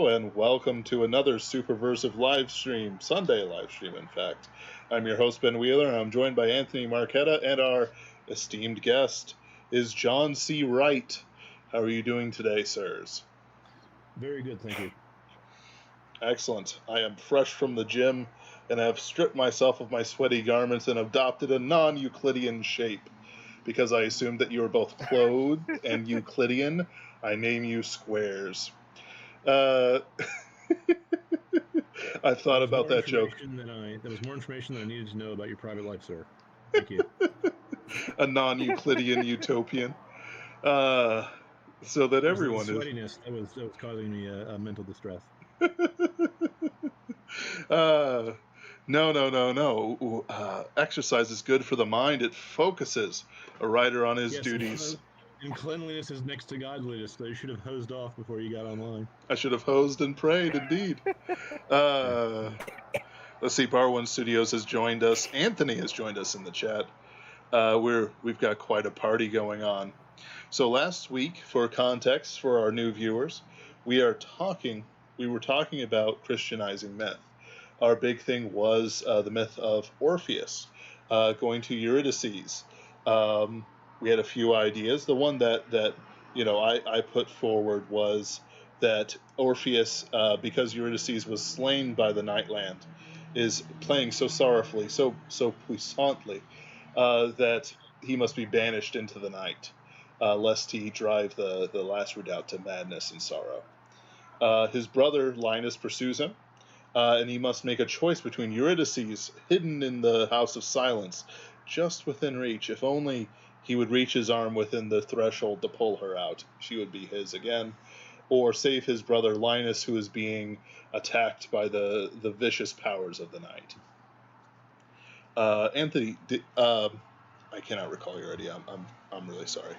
And welcome to another Superversive live stream, Sunday live stream, in fact. I'm your host, Ben Wheeler, and I'm joined by Anthony Marchetta, and our esteemed guest is John C. Wright. How are you doing today, sirs? Very good, thank you. Excellent. I am fresh from the gym, and have stripped myself of my sweaty garments and adopted a non-Euclidean shape. Because I assumed that you were both clothed and Euclidean, I name you Squares. Uh, I thought about that joke. There was more information than I needed to know about your private life, sir. Thank you. A non-Euclidean utopian. So that everyone is sweatiness that was causing me a mental distress. No. Exercise is good for the mind. It focuses a writer on his duties. And cleanliness is next to godliness, so you should have hosed off before you got online. I should have hosed and prayed, indeed. Let's see, Bar One Studios has joined us. Anthony has joined us in the chat. We've got quite a party going on. So last week, for context for our new viewers, we were talking about Christianizing myth. Our big thing was the myth of Orpheus going to Eurydice. We had a few ideas. The one that I put forward was that Orpheus, because Eurydice was slain by the Nightland, is playing so sorrowfully, so puissantly, that he must be banished into the night, lest he drive the last redoubt to madness and sorrow. His brother Linus pursues him, and he must make a choice between Eurydice, hidden in the House of Silence, just within reach. If only he would reach his arm within the threshold to pull her out, she would be his again, or save his brother Linus, who is being attacked by the vicious powers of the night. Anthony, I cannot recall your idea. I'm really sorry.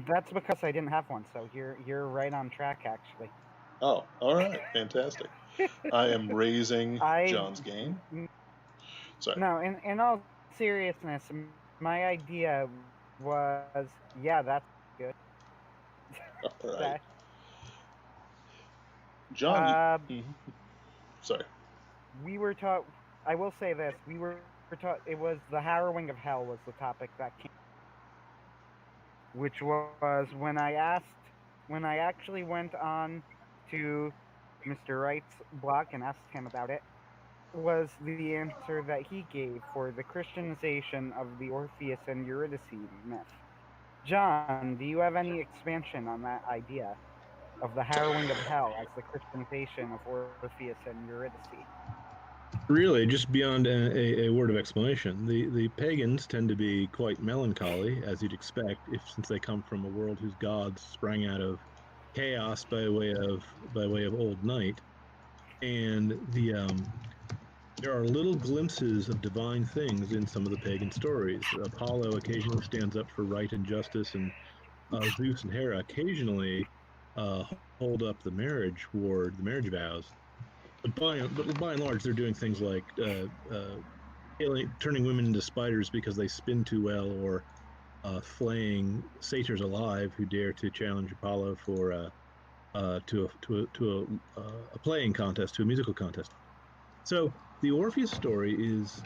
That's because I didn't have one, so you're right on track, actually. Oh, all right, fantastic. I am raising John's game. Sorry. No, in all seriousness, my idea was, yeah, that's good. All right. John, sorry. We were taught, I will say this, we were taught, it was the harrowing of hell was the topic that came, which was when I actually went on to Mr. Wright's blog and asked him about it, was the answer that he gave for the Christianization of the Orpheus and Eurydice myth. John, do you have any expansion on that idea of the harrowing of hell as the Christianization of Orpheus and Eurydice? Really, just beyond a word of explanation, the pagans tend to be quite melancholy, as you'd expect, since they come from a world whose gods sprang out of chaos by way of old night, and there are little glimpses of divine things in some of the pagan stories. Apollo occasionally stands up for right and justice, and Zeus and Hera occasionally hold up the marriage vows. But by and large, they're doing things like turning women into spiders because they spin too well, or flaying satyrs alive who dare to challenge Apollo for to a playing contest, to a musical contest. So the Orpheus story is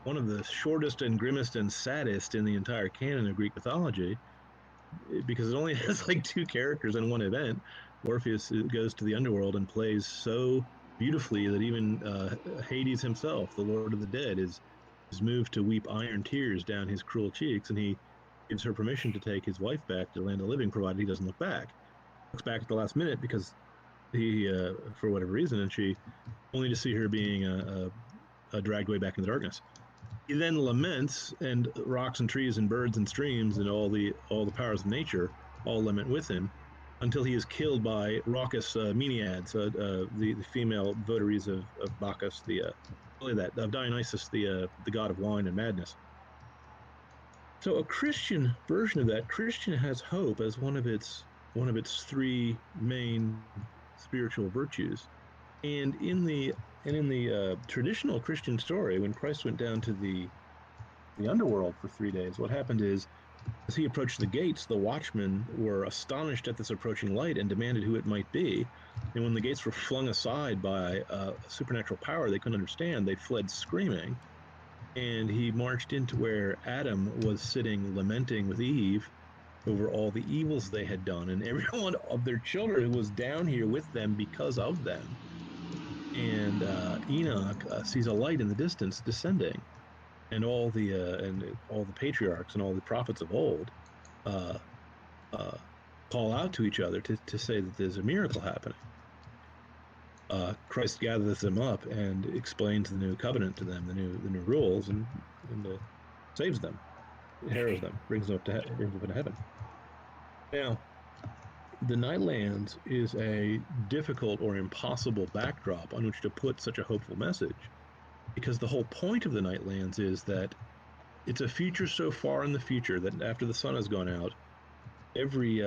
one of the shortest and grimmest and saddest in the entire canon of Greek mythology, because it only has like two characters and one event. Orpheus goes to the underworld and plays so beautifully that even Hades himself, the Lord of the Dead, is moved to weep iron tears down his cruel cheeks, and he gives her permission to take his wife back to the land of the living, provided he doesn't look back. Looks back at the last minute because he, for whatever reason, and she, only to see her being dragged way back into the darkness. He then laments, and rocks and trees and birds and streams and all the powers of nature all lament with him, until he is killed by raucous Maenads, the female votaries of Bacchus, of Dionysus, the god of wine and madness. So a Christian version of that, Christian has hope as one of its three main spiritual virtues, and in the traditional Christian story, when Christ went down to the underworld for 3 days, what happened is As he approached the gates, the watchmen were astonished at this approaching light and demanded who it might be. And when the gates were flung aside by a supernatural power they couldn't understand, they fled screaming. And he marched into where Adam was sitting lamenting with Eve over all the evils they had done, and every one of their children was down here with them because of them. And Enoch sees a light in the distance descending, and all the patriarchs and all the prophets of old uh, call out to each other to say that there's a miracle happening. Christ gathers them up and explains the new covenant to them, the new rules, and saves them, harrows them, brings them up into heaven. Now, the Nightlands is a difficult or impossible backdrop on which to put such a hopeful message, because the whole point of the Nightlands is that it's a future so far in the future that after the sun has gone out, every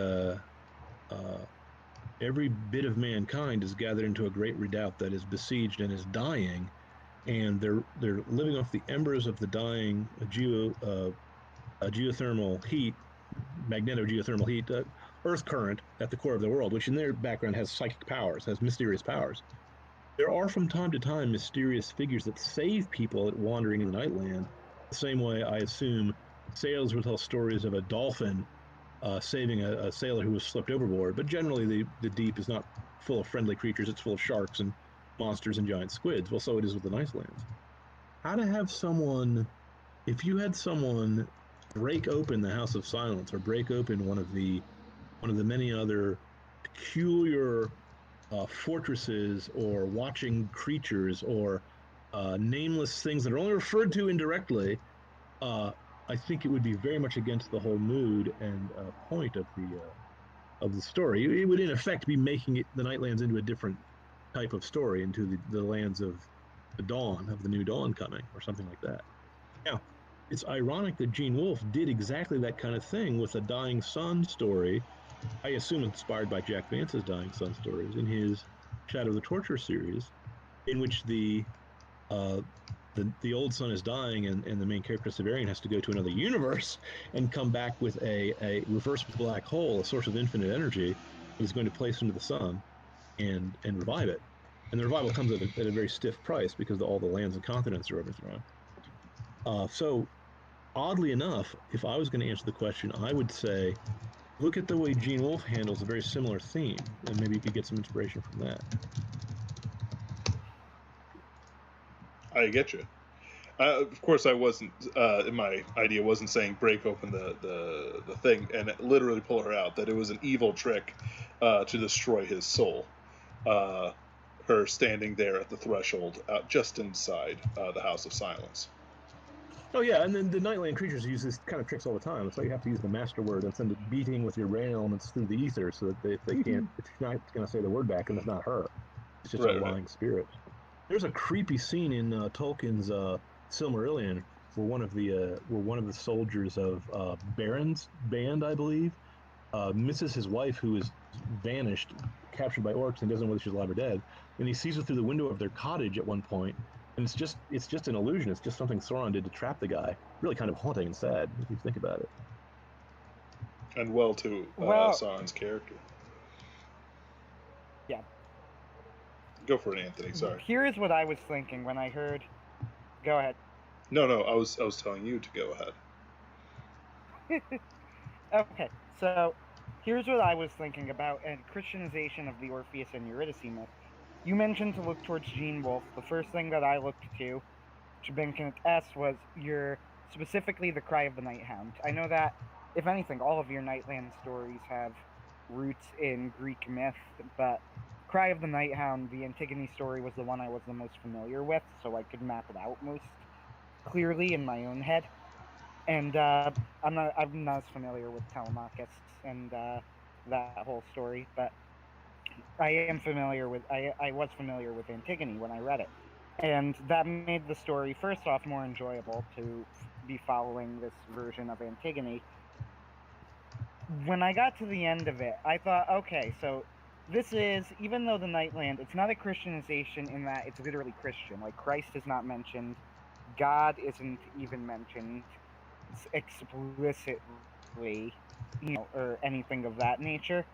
bit of mankind is gathered into a great redoubt that is besieged and is dying, and they're living off the embers of the dying geothermal heat, magneto-geothermal heat, earth current at the core of the world, which in their background has psychic powers, has mysterious powers. There are from time to time mysterious figures that save people wandering in the Nightland, the same way I assume sailors will tell stories of a dolphin saving a sailor who was slipped overboard. But generally, the deep is not full of friendly creatures. It's full of sharks and monsters and giant squids. Well, so it is with the Nightlands. How to have someone, if you had someone break open the House of Silence or break open one of the many other peculiar fortresses or watching creatures or nameless things that are only referred to indirectly, I think it would be very much against the whole mood and point of the story. It would in effect be making the Nightlands into a different type of story, into the lands of the dawn, of the new dawn coming, or something like that. Now, it's ironic that Gene Wolfe did exactly that kind of thing with a Dying Sun story, I assume inspired by Jack Vance's Dying Sun stories, in his Shadow of the Torture series, in which the old sun is dying, and the main character Severian has to go to another universe and come back with a reverse black hole, a source of infinite energy, that is going to place into the sun and revive it. And the revival comes at a very stiff price because all the lands and continents are overthrown. So, oddly enough, if I was going to answer the question, I would say, look at the way Gene Wolfe handles a very similar theme, and maybe you could get some inspiration from that. I get you. Of course, I wasn't. My idea wasn't saying break open the thing and literally pull her out. That it was an evil trick to destroy his soul. Her standing there at the threshold, just inside the House of Silence. Oh yeah, and then the Nightland creatures use this kind of tricks all the time. It's like you have to use the master word and send it beating with your brain elements through the ether, so that they can't. It's not going to say the word back, and it's not her. It's just a lying spirit. There's a creepy scene in Tolkien's Silmarillion where one of the soldiers of Baron's band, I believe, misses his wife, who is vanished, captured by orcs, and doesn't know whether she's alive or dead. And he sees her through the window of their cottage at one point, and it's just an illusion. It's just something Sauron did to trap the guy. Really kind of haunting and sad if you think about it. And Sauron's character. Yeah. Go for it, Anthony. Sorry. Here's what I was thinking when I heard. Go ahead. No, I was telling you to go ahead. Okay, so here's what I was thinking about a Christianization of the Orpheus and Eurydice myth. You mentioned to look towards Gene Wolfe. The first thing that I looked to Benedict S, was specifically the Cry of the Night Hound. I know that, if anything, all of your Nightland stories have roots in Greek myth, but Cry of the Night Hound, the Antigone story, was the one I was the most familiar with, so I could map it out most clearly in my own head. And I'm not as familiar with Telemachus and that whole story, but I was familiar with Antigone when I read it. And that made the story, first off, more enjoyable to be following this version of Antigone. When I got to the end of it, I thought, okay, so this is, even though the Nightland, it's not a Christianization in that it's literally Christian. Like, Christ is not mentioned. God isn't even mentioned explicitly exactly, or anything of that nature,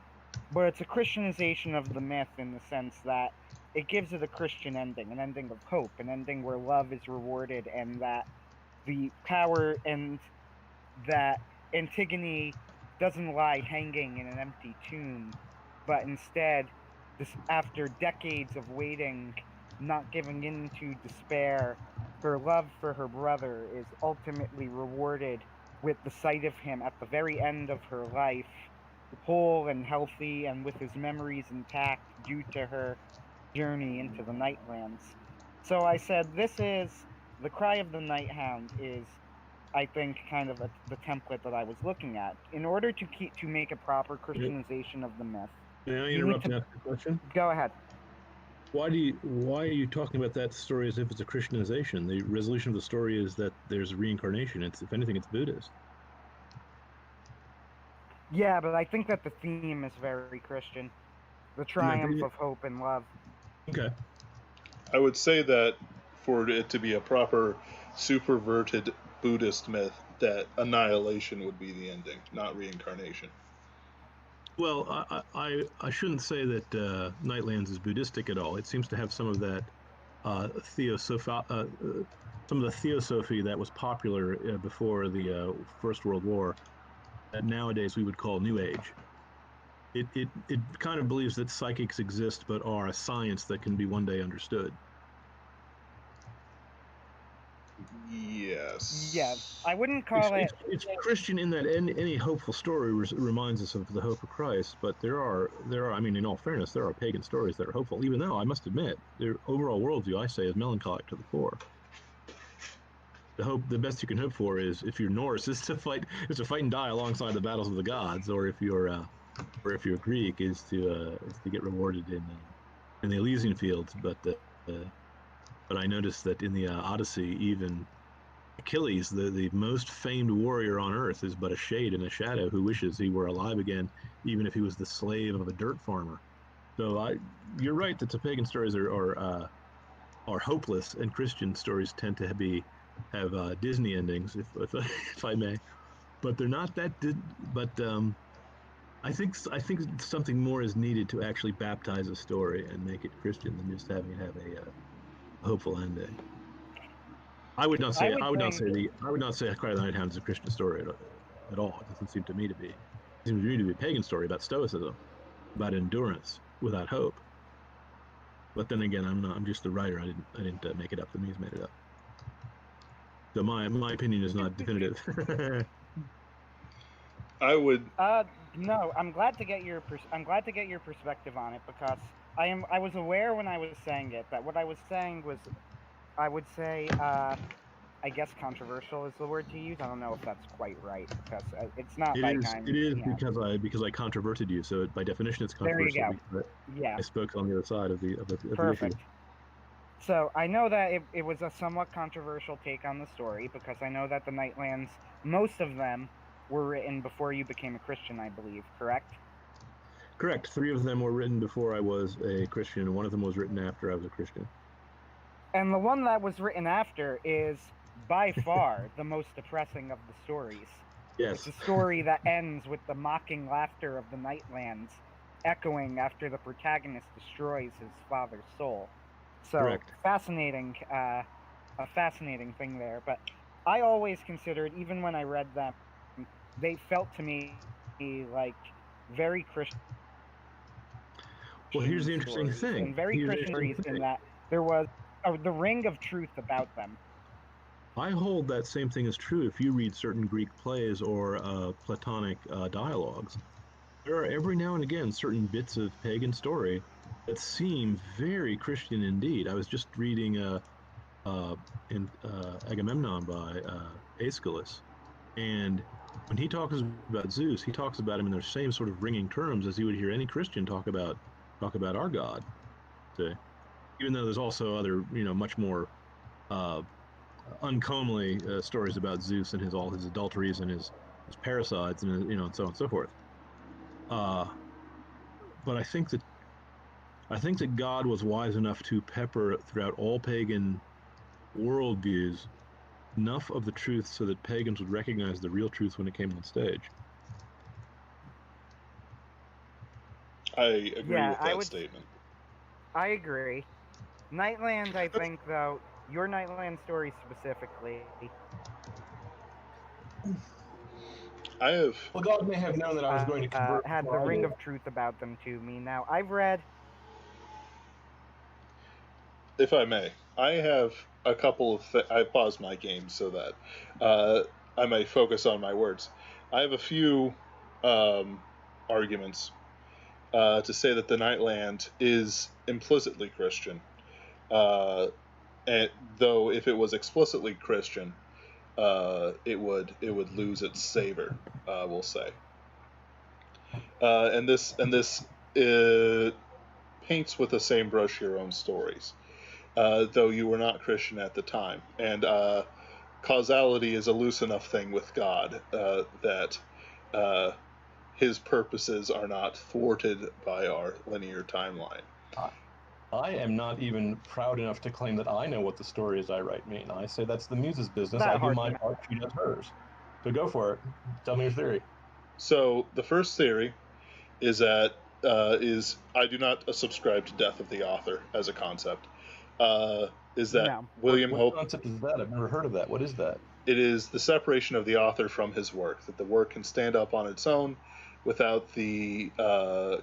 but it's a Christianization of the myth in the sense that it gives it a Christian ending, an ending of hope, an ending where love is rewarded, and that the power and that Antigone doesn't lie hanging in an empty tomb, but instead, after decades of waiting, not giving in to despair, her love for her brother is ultimately rewarded with the sight of him at the very end of her life, whole and healthy, and with his memories intact due to her journey into the Nightlands. So I said, this is the cry of the Night Hound is, I think, kind of the template that I was looking at. In order to make a proper Christianization of the myth, May I you need interrupt to and ask a question? go ahead. Why are you talking about that story as if it's a Christianization? The resolution of the story is that there's reincarnation. It's, if anything, it's Buddhist. Yeah, but I think that the theme is very Christian. The triumph of hope and love. Okay. I would say that for it to be a proper superverted Buddhist myth, that annihilation would be the ending, not reincarnation. Well, I shouldn't say that Nightlands is Buddhistic at all. It seems to have some of that some of the theosophy that was popular before the First World War, that nowadays we would call New Age. It kind of believes that psychics exist but are a science that can be one day understood. Yes. Yeah, I wouldn't call It's Christian in that any hopeful story reminds us of the hope of Christ, but there are, I mean, in all fairness, there are pagan stories that are hopeful, even though I must admit, their overall worldview, I say, is melancholic to the core. The best you can hope for is, if you're Norse, is to fight and die alongside the battles of the gods, or if you're Greek, is to get rewarded in the Elysian fields. But I noticed that in the Odyssey, even Achilles, the most famed warrior on earth, is but a shade and a shadow who wishes he were alive again, even if he was the slave of a dirt farmer. So you're right that the pagan stories are hopeless, and Christian stories tend to have Disney endings, if I may. But they're not that. But I think something more is needed to actually baptize a story and make it Christian than just having it have a hopeful ending. I would not say I would think Cry of the Night Hound is a Christian story at all. It doesn't seem to me to be. It seems to me to be a pagan story about stoicism, about endurance without hope. But then again, I'm just the writer. I didn't make it up. The muse made it up. So my opinion is not definitive. I would. no, I'm glad to get your perspective on it, because I was aware when I was saying it that what I was saying was, I would say, I guess controversial is the word to use. I don't know if that's quite right, because it's not like I'm. It is because I controverted you. So by definition, it's There you controversial go. because Yeah, I spoke on the other side of the issue. perfect. So I know that it was a somewhat controversial take on the story, because I know that the Nightlands, most of them, were written before you became a Christian, I believe, correct? Correct. 3 of them were written before I was a Christian, and 1 of them was written after I was a Christian. And the one that was written after is by far the most depressing of the stories. Yes. It's a story that ends with the mocking laughter of the Nightlands echoing after the protagonist destroys his father's soul. So Correct. fascinating, a fascinating thing there. But I always considered, even when I read them, they felt to me like very Christian Well, here's the interesting stories, thing. and very Christian stories in that there was the ring of truth about them. I hold that same thing is true if you read certain Greek plays or Platonic dialogues. There are every now and again certain bits of pagan story that seem very Christian indeed. I was just reading Agamemnon by Aeschylus, and when he talks about Zeus, he talks about him in the same sort of ringing terms as you would hear any Christian talk about our God. So, even though there's also other, much more uh, uncomely stories about Zeus and all his adulteries and his parricides and and so on and so forth. Uh, but I think that God was wise enough to pepper throughout all pagan worldviews enough of the truth so that pagans would recognize the real truth when it came on stage. I agree Yeah, with that statement. I agree. Nightland, I think, though, your Nightland story specifically. I have, Well, God may have known that I was going to convert Had the before I ring did. of truth about them to me. Now, I've read. if I may, I have a couple of. I paused my game so that I may focus on my words. I have a few arguments to say that the Nightland is implicitly Christian. And though if it was explicitly Christian, it would lose its savor. We'll say, and this paints with the same brush your own stories. Though you were not Christian at the time, and causality is a loose enough thing with God that His purposes are not thwarted by our linear timeline. I am not even proud enough to claim that I know what the stories I write mean. I say that's the muse's business. That I do hard my to part, she does hers. So go for it. Tell me your theory. So the first theory is that I do not subscribe to death of the author as a concept. Is that No. William What Hope? concept is that? I've never heard of that. What is that? It is the separation of the author from his work. That the work can stand up on its own without the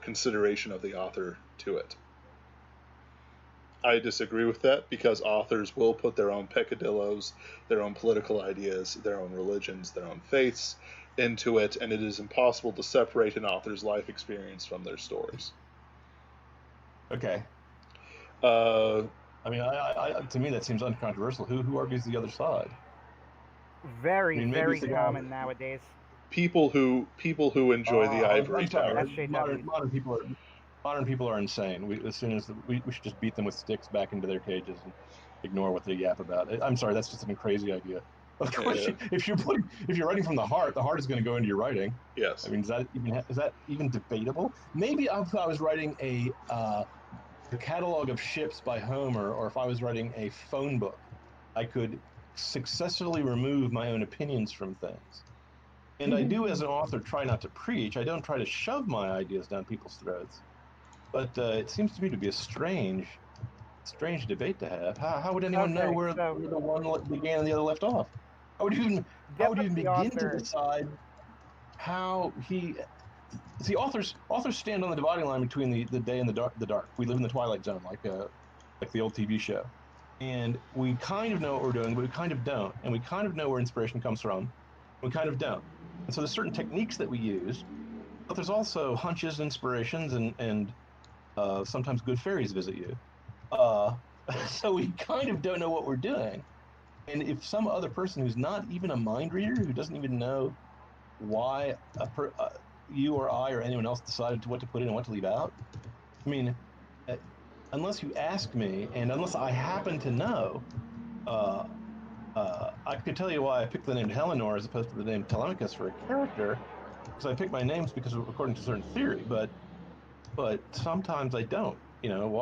consideration of the author to it. I disagree with that because authors will put their own peccadillos, their own political ideas, their own religions, their own faiths into it, and it is impossible to separate an author's life experience from their stories. Okay. I mean, to me that seems uncontroversial. Who argues the other side? Very, very common nowadays. People who enjoy the ivory tower. Modern people are insane. We should just beat them with sticks back into their cages and ignore what they yap about. I'm sorry, that's just a crazy idea. Of course, if you're writing from the heart is going to go into your writing. Yes. I mean, is that even debatable? Maybe if I was writing a catalog of ships by Homer, or if I was writing a phone book, I could successfully remove my own opinions from things. And I do, as an author, try not to preach. I don't try to shove my ideas down people's throats. But it seems to me to be a strange debate to have. How would anyone know where the one began and the other left off? How would you even begin to decide how he? See, authors stand on the dividing line between the day and the dark. We live in the twilight zone, like the old TV show, and we kind of know what we're doing, but we kind of don't, and we kind of know where inspiration comes from, we kind of don't. And so there's certain techniques that we use, but there's also hunches, inspirations, and sometimes good fairies visit you. So we kind of don't know what we're doing. And if some other person who's not even a mind reader, who doesn't even know why you or I or anyone else decided what to put in and what to leave out, I mean, unless you ask me, and unless I happen to know, I could tell you why I picked the name Helenor as opposed to the name Telemachus for a character, because I pick my names because according to a certain theory, but sometimes I don't. You know,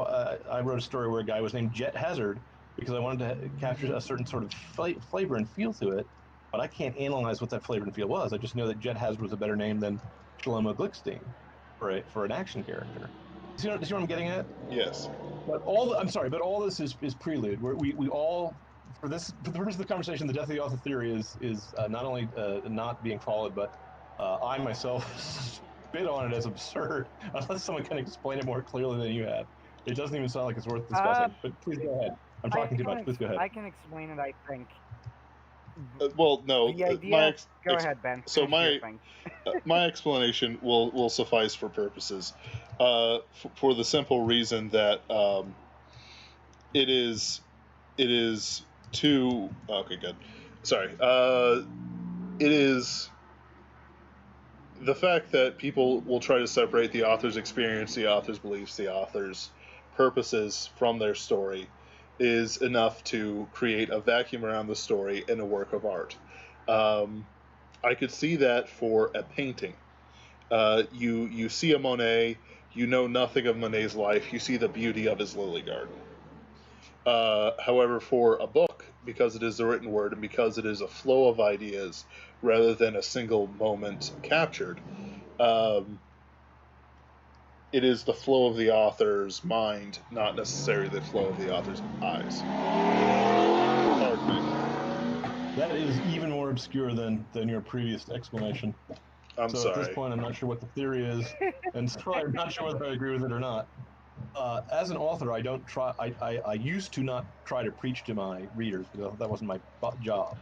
I wrote a story where a guy was named Jet Hazard because I wanted to capture a certain sort of flavor and feel to it, but I can't analyze what that flavor and feel was. I just know that Jet Hazard was a better name than Shlomo Glickstein for an action character. Do you see what I'm getting at? Yes. But all this is prelude. We all, for the purpose of the conversation, the death of the author theory is not only not being followed, but I myself spit on it as absurd unless someone can explain it more clearly than you have. It doesn't even sound like it's worth discussing. But please go ahead. I'm talking too much. Please go ahead. I can explain it, I think. Well, no. The idea. Go ahead, Ben. So my explanation will suffice for purposes, for the simple reason that it is too. Okay, good. Sorry. It is the fact that people will try to separate the author's experience, the author's beliefs, the author's purposes from their story is enough to create a vacuum around the story in a work of art. I could see that for a painting. You see a Monet, you know nothing of Monet's life, you see the beauty of his lily garden. However, for a book, because it is the written word and because it is a flow of ideas rather than a single moment captured, it is the flow of the author's mind, not necessarily the flow of the author's eyes. Pardon me. That is even more obscure than your previous explanation. I'm so sorry. At this point, I'm not sure what the theory is, and so I'm not sure whether I agree with it or not. As an author, I don't try. I used to not try to preach to my readers because that wasn't my job.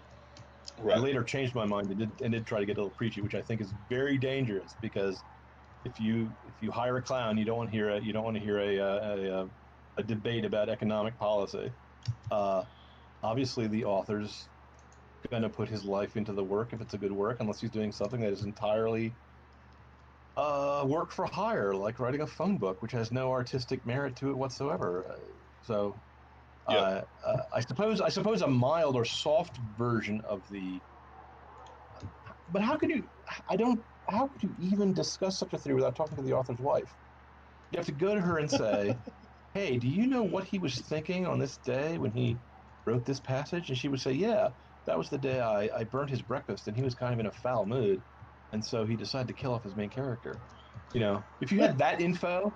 Right. I later changed my mind and did try to get a little preachy, which I think is very dangerous because if you hire a clown, you don't want to hear a debate about economic policy. Obviously, the author's going to put his life into the work if it's a good work, unless he's doing something that is entirely work for hire, like writing a phone book, which has no artistic merit to it whatsoever. I suppose a mild or soft version of the. But how could you? How could you even discuss such a theory without talking to the author's wife? You have to go to her and say, "Hey, do you know what he was thinking on this day when he wrote this passage?" And she would say, "Yeah, that was the day I burnt his breakfast, and he was kind of in a foul mood, and so he decided to kill off his main character." You know, if you had that info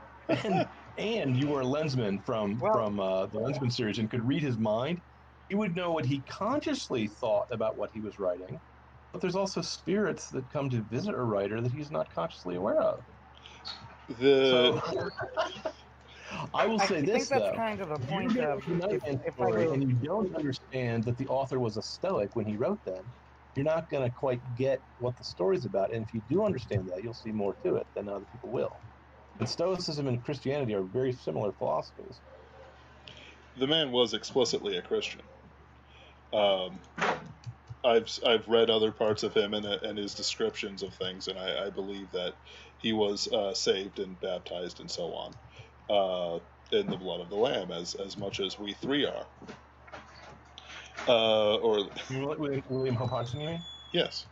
and you were a lensman from the Lensman series and could read his mind, you would know what he consciously thought about what he was writing. But there's also spirits that come to visit a writer that he's not consciously aware of. I will say this, though. I think that's kind of the point of if and you don't understand that the author was a Stoic when he wrote them, you're not going to quite get what the story's about. And if you do understand that, you'll see more to it than other people will. And Stoicism and Christianity are very similar philosophies. The man was explicitly a Christian. I've read other parts of him and his descriptions of things, and I believe that he was saved and baptized and so on in the blood of the Lamb, as much as we three are. Or William Hope Hodgson, you mean? Yes.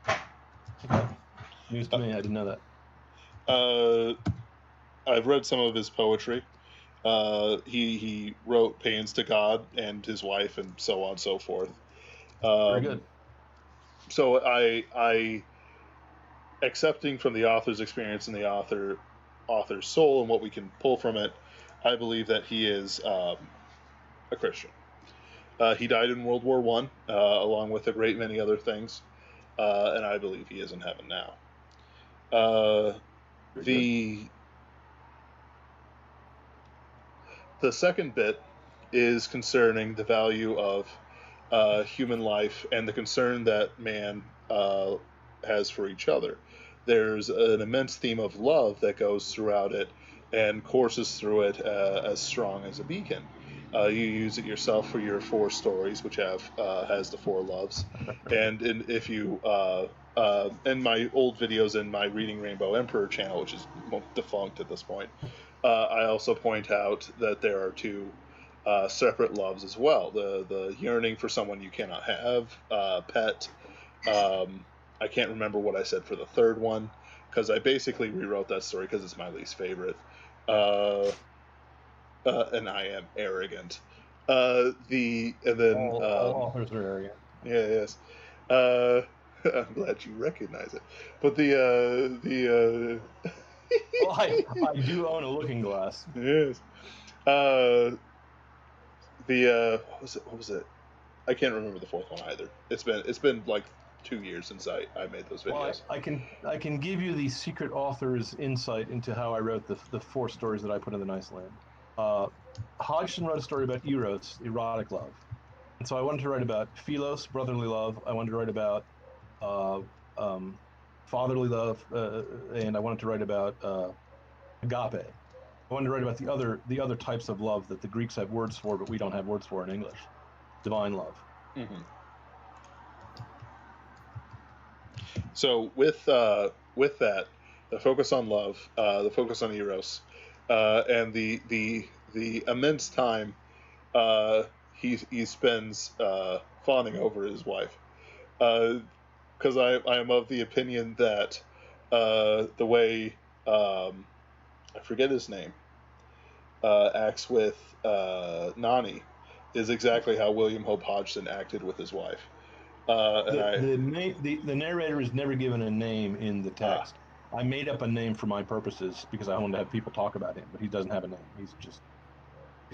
Okay. News to me. I didn't know that. I've read some of his poetry. He wrote paeans to God and his wife and so on and so forth. Very good. So I accepting from the author's experience and the author's soul and what we can pull from it, I believe that he is a Christian. He died in World War I, along with a great many other things, and I believe he is in heaven now. The second bit is concerning the value of human life and the concern that man has for each other. There's an immense theme of love that goes throughout it and courses through it as strong as a beacon. You use it yourself for your 4 stories, which has the 4 loves. And if you in my old videos in my Reading Rainbow Emperor channel, which is defunct at this point, I also point out that there are 2 separate loves as well. The yearning for someone you cannot have, pet. I can't remember what I said for the third one, because I basically rewrote that story because it's my least favorite. And I am arrogant. All authors are arrogant. Yeah, yes. I'm glad you recognize it. But well, I do own a looking glass. Yes. What was it? I can't remember the 4th one either. It's been like 2 years since I made those videos. Well, I can give you the secret author's insight into how I wrote the 4 stories that I put in the Nice Land. Hodgson wrote a story about eros, erotic love, and so I wanted to write about philos, brotherly love. I wanted to write about fatherly love, and I wanted to write about agape. I wanted to write about the other types of love that the Greeks have words for, but we don't have words for in English. Divine love. Mm-hmm. So with that, the focus on love, the focus on eros, and the immense time he spends fawning over his wife, because I am of the opinion that the way I forget his name acts with Nani is exactly how William Hope Hodgson acted with his wife. The narrator is never given a name in the text. I made up a name for my purposes because I wanted to have people talk about him, but he doesn't have a name. He's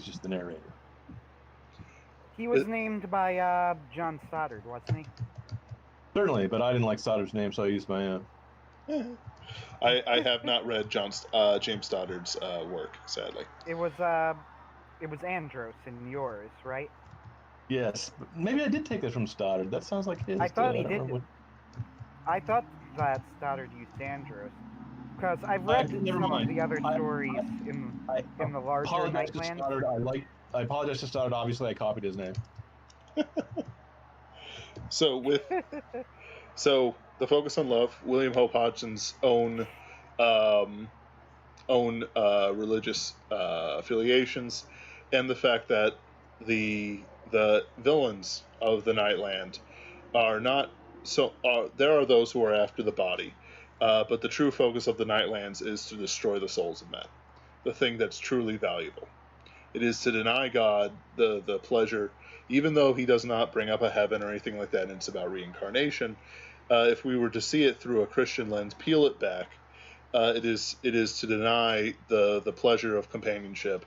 just the narrator. He was named by John Stoddard, wasn't he? Certainly, but I didn't like Stoddard's name, so I used my own. I have not read James Stoddard's work, sadly. It was Andros in yours, right? Yes, but maybe I did take this from Stoddard. That sounds like his. I thought he don't did. remember what- I thought that Stoddard used Andros because I've read never some mind. of the other stories in the larger apologize to Nightland. Stoddard. I apologize to Stoddard. Obviously, I copied his name. So the focus on love, William Hope Hodgson's own religious affiliations, and the fact that the villains of the Nightland are not so. There are those who are after the body, but the true focus of the Nightlands is to destroy the souls of men, the thing that's truly valuable. It is to deny God the pleasure, even though he does not bring up a heaven or anything like that, and it's about reincarnation. If we were to see it through a Christian lens, peel it back, it is to deny the pleasure of companionship,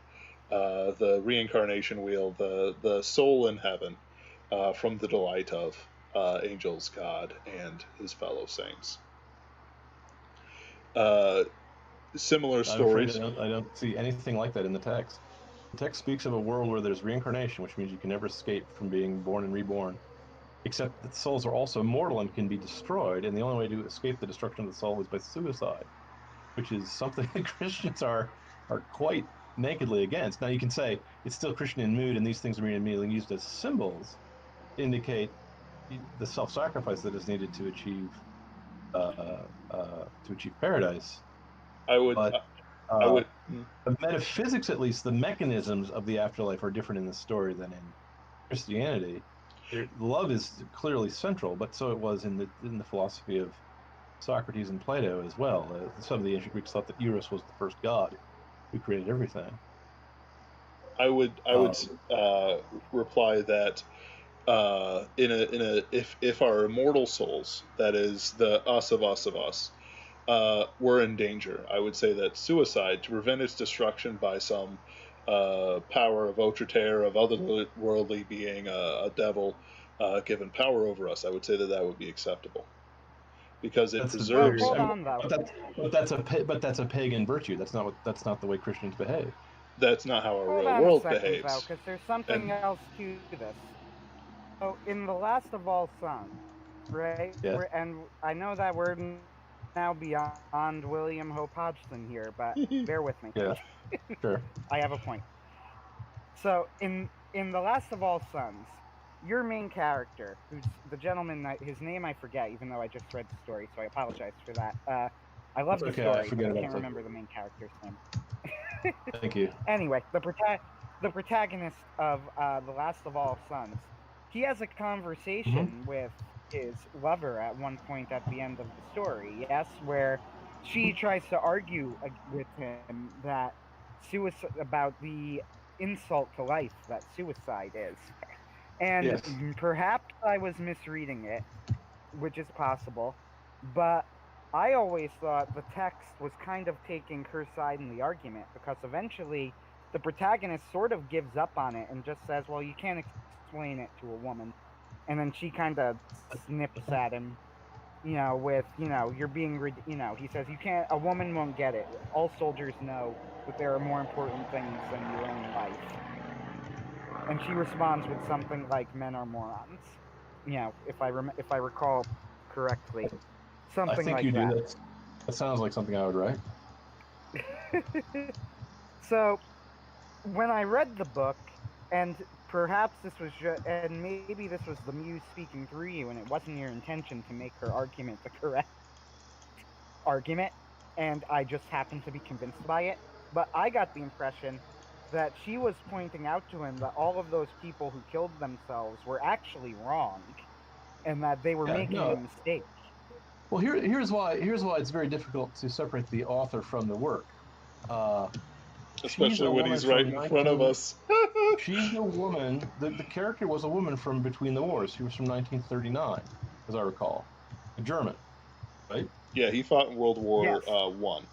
the reincarnation wheel, the soul in heaven, from the delight of angels, God, and his fellow saints. Similar stories. I don't see anything like that in the text. The text speaks of a world where there's reincarnation, which means you can never escape from being born and reborn, except that souls are also mortal and can be destroyed, and the only way to escape the destruction of the soul is by suicide, which is something that Christians are quite nakedly against. Now, you can say it's still Christian in mood, and these things are being used as symbols to indicate the self-sacrifice that is needed to achieve paradise. I would. The metaphysics, at least, the mechanisms of the afterlife are different in the story than in Christianity. Love is clearly central, but so it was in the philosophy of Socrates and Plato as well. Some of the ancient Greeks thought that Eros was the first god who created everything. I would reply that if our immortal souls, that is the us of us of us, were in danger, I would say that suicide, to prevent its destruction by some power of Autre of otherworldly being, a devil, given power over us, I would say that would be acceptable, because it preserves. Hold on, though. But that's a pagan virtue. That's not the way Christians behave. That's not how our Hold real on world a second, behaves. because there's something else to this. So, in The Last of All Sons, right? Yeah. And I know that we're now beyond William Hope Hodgson here, but bear with me. Yeah, sure. I have a point. So, in The Last of All Sons, your main character, who's the gentleman, his name I forget, even though I just read the story, so I apologize for that. I love the story, but I can't remember the main character's name. Thank you. Anyway, the protagonist of The Last of All Sons, he has a conversation with his lover at one point at the end of the story, yes, where she tries to argue with him that about the insult to life that suicide is. And perhaps I was misreading it, which is possible, but I always thought the text was kind of taking her side in the argument, because eventually the protagonist sort of gives up on it and just says, well, you can't explain it to a woman. And then she kind of snips at him, with, you're being, he says, a woman won't get it. All soldiers know that there are more important things than your own life. And she responds with something like, men are morons. If I recall correctly. Something like that. I think you do. That sounds like something I would write. So, when I read the book, and perhaps this was and maybe this was the muse speaking through you, and it wasn't your intention to make her argument the correct argument, and I just happened to be convinced by it, but I got the impression that she was pointing out to him that all of those people who killed themselves were actually wrong, and that they were making a mistake. Well, here's why it's very difficult to separate the author from the work. Especially when he's right in front of us. She's a woman. The character was a woman from between the wars. She was from 1939, as I recall. A German, right? Yeah, he fought in World War Yes. One.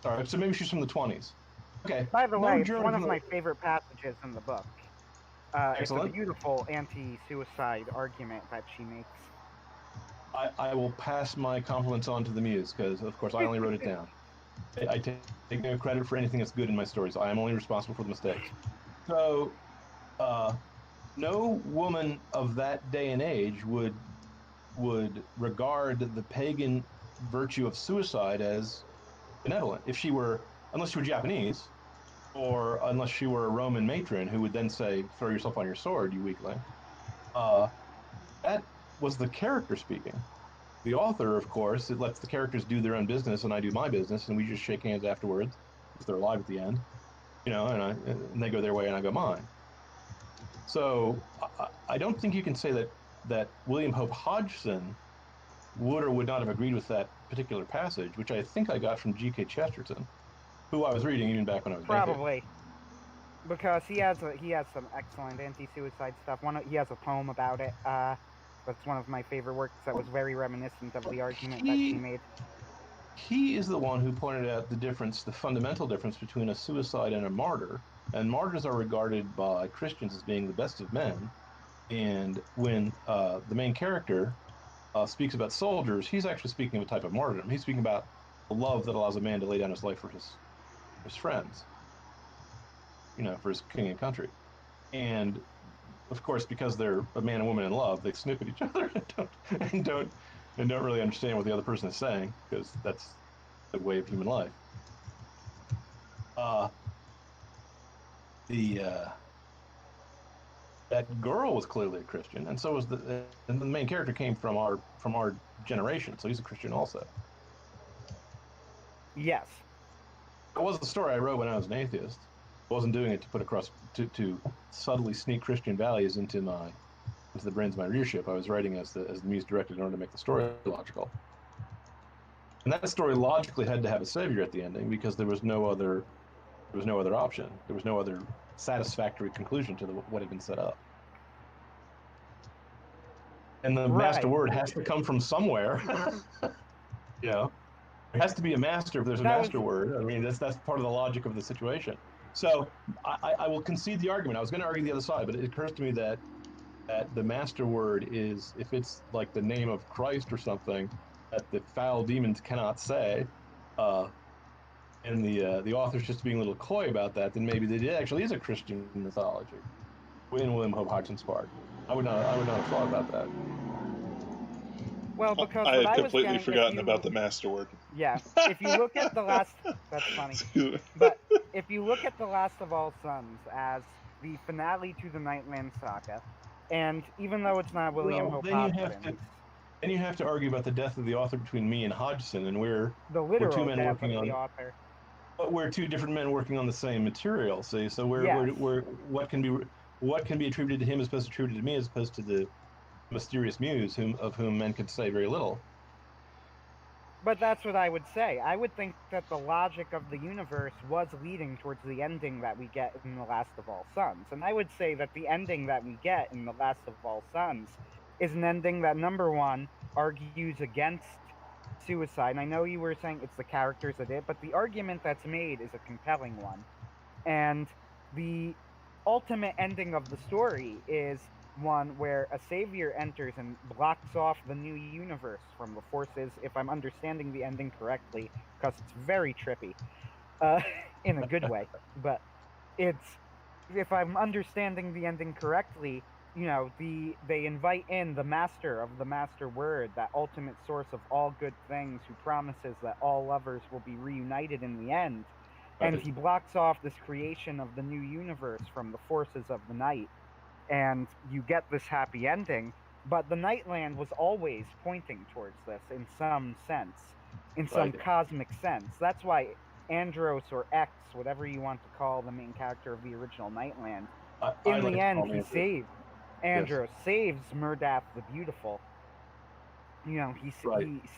Sorry, so maybe she's from the 20s. Okay. By the No way, it's German one from of the- my favorite passages in the book. It's a Excellent. beautiful anti-suicide argument that she makes. I will pass my compliments on to the muse because, of course, I only wrote it down. I take no credit for anything that's good in my stories. I am only responsible for the mistakes. So, no woman of that day and age would regard the pagan virtue of suicide as benevolent. If she were, unless she were Japanese, or unless she were a Roman matron who would then say, "Throw yourself on your sword, you weakling." That was the character speaking. The author, of course, it lets the characters do their own business, and I do my business, and we just shake hands afterwards because they're alive at the end, and they go their way and I go mine. So I don't think you can say that William Hope Hodgson would or would not have agreed with that particular passage, which I think I got from G.K. Chesterton, who I was reading even back when I was Probably. Because he has some excellent anti-suicide stuff. He has a poem about it. That's one of my favorite works that was very reminiscent of the argument that she made. He is the one who pointed out the fundamental difference between a suicide and a martyr. And martyrs are regarded by Christians as being the best of men. And when the main character speaks about soldiers, he's actually speaking of a type of martyrdom. He's speaking about the love that allows a man to lay down his life for his friends, for his king and country. And of course, because they're a man and woman in love, they snoop at each other and don't really understand what the other person is saying, because that's the way of human life. That girl was clearly a Christian, and so was and the main character came from our generation, so he's a Christian also. Yes. It was the story I wrote when I was an atheist. I wasn't doing it to put across to subtly sneak Christian values into the brains of my readership. I was writing as the muse directed in order to make the story logical. And that story logically had to have a savior at the ending because there was no other option. There was no other satisfactory conclusion to what had been set up. And the master word has to come from somewhere. There has to be a master if there's a master word. I mean, that's part of the logic of the situation. So I will concede the argument. I was going to argue the other side, but it occurs to me that the master word is, if it's like the name of Christ or something that the foul demons cannot say, and the author's just being a little coy about that, then maybe it actually is a Christian mythology in William Hope Hodgson's part. I would not have thought about that. Well, because I had completely getting, forgotten about the master word. Yeah, if you look at the last, that's funny. But if you look at the Last of All Sons as the finale to the Nightland saga, and even though it's not William Hope Hodgson, then you have to argue about the death of the author between me and Hodgson, and we're two men working on the author. But we're two different men working on the same material. See, so we're what can be attributed to him as opposed to attributed to me, as opposed to the mysterious muse of whom men could say very little. But that's what I would say. I would think that the logic of the universe was leading towards the ending that we get in The Last of All Sons. And I would say that the ending that we get in The Last of All Sons is an ending that, number one, argues against suicide. And I know you were saying it's the characters that did, but the argument that's made is a compelling one. And the ultimate ending of the story is one where a savior enters and blocks off the new universe from the forces, if I'm understanding the ending correctly, because it's very trippy, in a good way. But if I'm understanding the ending correctly, they invite in the master of the master word, that ultimate source of all good things, who promises that all lovers will be reunited in the end. And he blocks off this creation of the new universe from the forces of the night. And you get this happy ending, but the Nightland was always pointing towards this in some sense, in some cosmic sense. That's why Andros, or X, whatever you want to call the main character of the original Nightland, in the end, he saves Andros, saves Murdath the Beautiful. He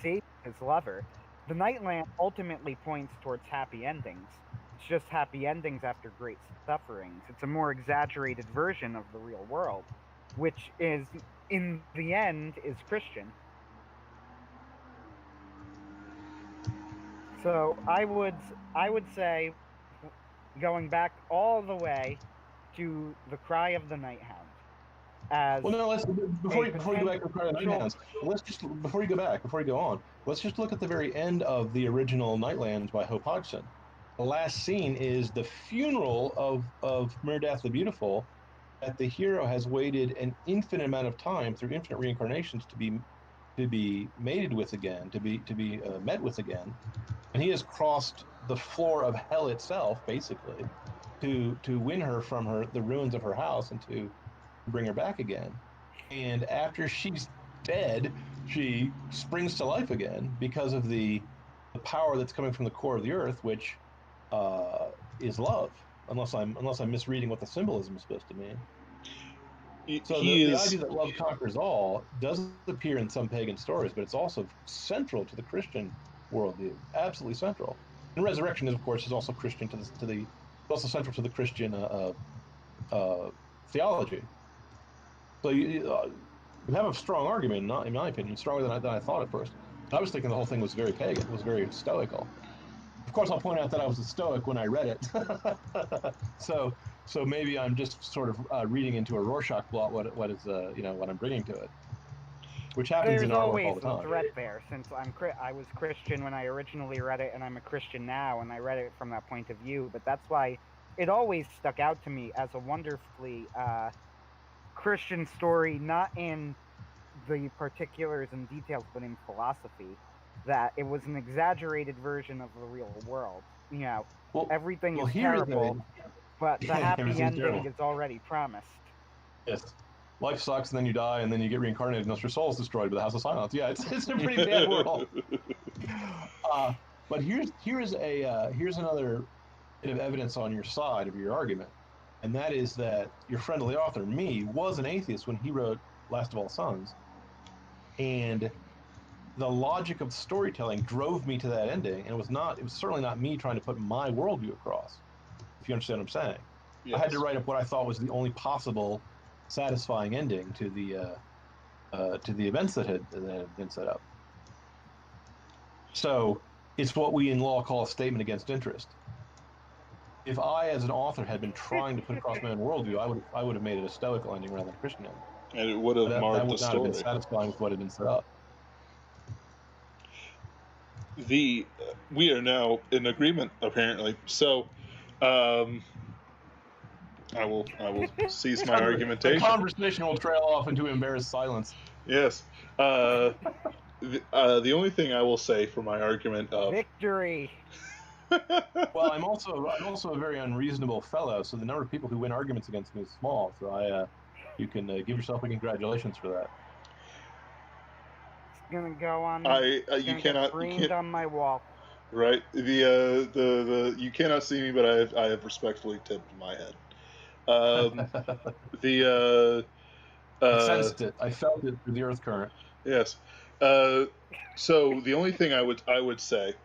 saves his lover. The Nightland ultimately points towards happy endings. It's just happy endings after great sufferings. It's a more exaggerated version of the real world, which is, in the end, is Christian. So I would say, going back all the way to the Cry of the Night Hound as Well, no, let's a before you go back to the Cry of the Night Hounds, let's just before you go on, let's just look at the very end of the original Nightlands by Hope Hodgson. The last scene is the funeral of Meredith the Beautiful, that the hero has waited an infinite amount of time through infinite reincarnations to be mated with again, to be met with again, and he has crossed the floor of hell itself, basically, to win her from the ruins of her house and to bring her back again. And after she's dead, she springs to life again because of the power that's coming from the core of the earth, which is love. Unless I'm misreading what the symbolism is supposed to mean. So the idea that love conquers all does appear in some pagan stories, but it's also central to the Christian worldview. Absolutely central. And resurrection, of course, is also Christian also central to the Christian theology. So you have a strong argument, not in my opinion, stronger than I thought at first. I was thinking the whole thing was very pagan, it was very stoical. Of course, I'll point out that I was a Stoic when I read it. So maybe I'm just sort of reading into a Rorschach blot what I'm bringing to it, which happens There's in our work always all the a time. threat there, since I was Christian when I originally read it, and I'm a Christian now, and I read it from that point of view. But that's why it always stuck out to me as a wonderfully Christian story, not in the particulars and details, but in philosophy. That it was an exaggerated version of the real world. Well, Everything is here is terrible, but the happy everything's ending terrible. is already promised. Yes. Life sucks, and then you die, and then you get reincarnated, and your soul is destroyed by the House of Silence. Yeah, it's a pretty bad world. But here's another bit of evidence on your side of your argument, and that is that your friend of the author, me, was an atheist when he wrote Last of All Sons, and the logic of storytelling drove me to that ending, and it was certainly not me trying to put my worldview across, if you understand what I'm saying. Yes. I had to write up what I thought was the only possible satisfying ending to the events that had been set up. So it's what we in law call a statement against interest. If I, as an author, had been trying to put across my own worldview, I would have made it a stoical ending rather than a Christian ending. And it would have marred the story. That would not have been satisfying with what had been set up. We are now in agreement, apparently. So, I will cease my argumentation. The conversation will trail off into embarrassed silence. Yes. The only thing I will say for my argument of victory. Well, I'm also a very unreasonable fellow, so the number of people who win arguments against me is small. So you can give yourself a congratulations for that. It's gonna go on. You cannot framed on my wall. Right. The you cannot see me, but I have respectfully tipped my head. I sensed it. I felt it through the earth current. Yes. So the only thing I would say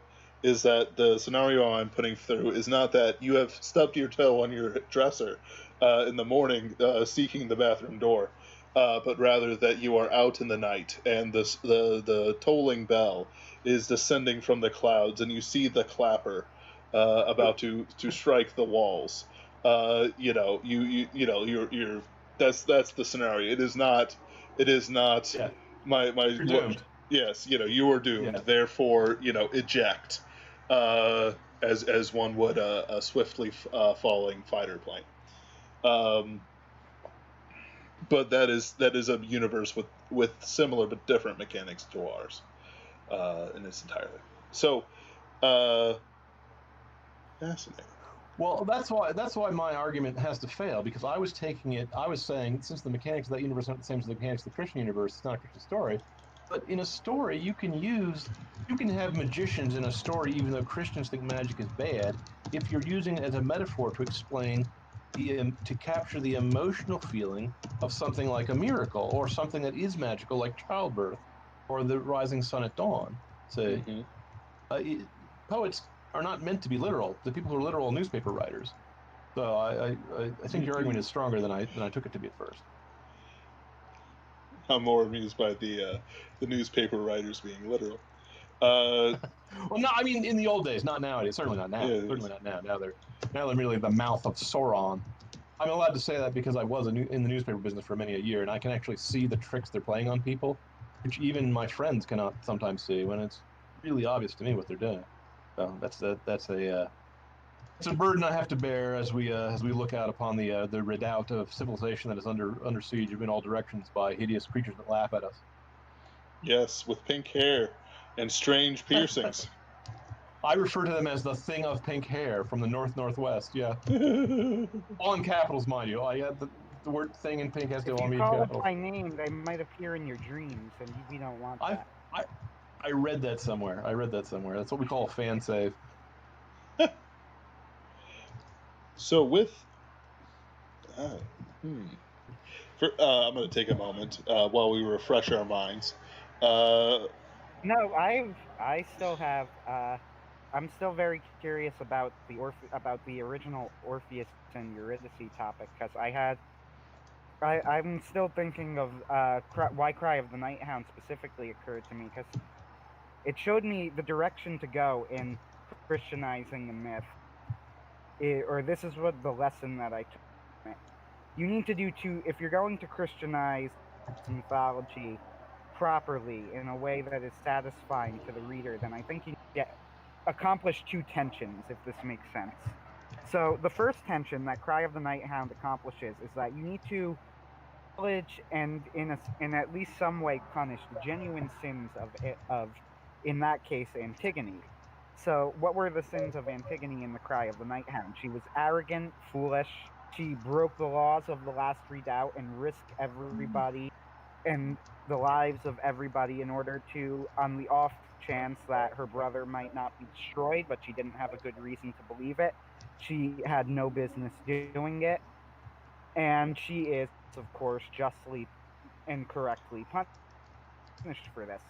is that the scenario I'm putting through is not that you have stubbed your toe on your dresser in the morning seeking the bathroom door, but rather that you are out in the night and the tolling bell is descending from the clouds and you see the clapper about to strike the walls. You're that's the scenario. It is not Yeah. my You're doomed. Yes, you are doomed. Yeah. Therefore, eject, as one would a swiftly falling fighter plane. But that is a universe with similar but different mechanics to ours, in its entirety. So, fascinating. Well, that's why my argument has to fail, because I was saying, since the mechanics of that universe aren't the same as the mechanics of the Christian universe, it's not a Christian story. But in a story, you can have magicians in a story, even though Christians think magic is bad, if you're using it as a metaphor to explain, to capture the emotional feeling of something like a miracle, or something that is magical, like childbirth, or the rising sun at dawn. So, poets are not meant to be literal. The people who are literal newspaper writers. So I think your argument is stronger than I took it to be at first. I'm more amused by the newspaper writers being literal. Well, no, I mean in the old days, not nowadays. Certainly not now. Yeah. Certainly not now. Now they're merely the mouth of Sauron. I'm allowed to say that because I was in the newspaper business for many a year, and I can actually see the tricks they're playing on people, which even my friends cannot sometimes see when it's really obvious to me what they're doing. So that's a burden I have to bear as we look out upon the redoubt of civilization that is under siege in all directions by hideous creatures that laugh at us. Yes, with pink hair and strange piercings. I refer to them as the thing of pink hair from the northwest. Yeah, all in capitals, mind you. The word "thing" in pink has to If all you be in call it capitals. by name, they might appear in your dreams, and we don't want that. I read that somewhere. That's what we call a fan save. So with, I'm going to take a moment while we refresh our minds. No, I still have. I'm still very curious about the original Orpheus and Eurydice topic because I'm still thinking of why Cry of the Night Hound specifically occurred to me because it showed me the direction to go in Christianizing the myth. Or this is what the lesson that I took from it. You need to do if you're going to Christianize mythology properly in a way that is satisfying to the reader, then I think you accomplish two tensions, if this makes sense. So the first tension that Cry of the Night Hound accomplishes is that you need to acknowledge and in at least some way punish the genuine sins of in that case Antigone. So what were the sins of Antigone in the Cry of the Night Hound? She was arrogant, foolish. She broke the laws of the last redoubt and risked everybody and the lives of everybody in order to, on the off chance that her brother might not be destroyed, but she didn't have a good reason to believe it. She had no business doing it. And she is, of course, justly and correctly punished for this,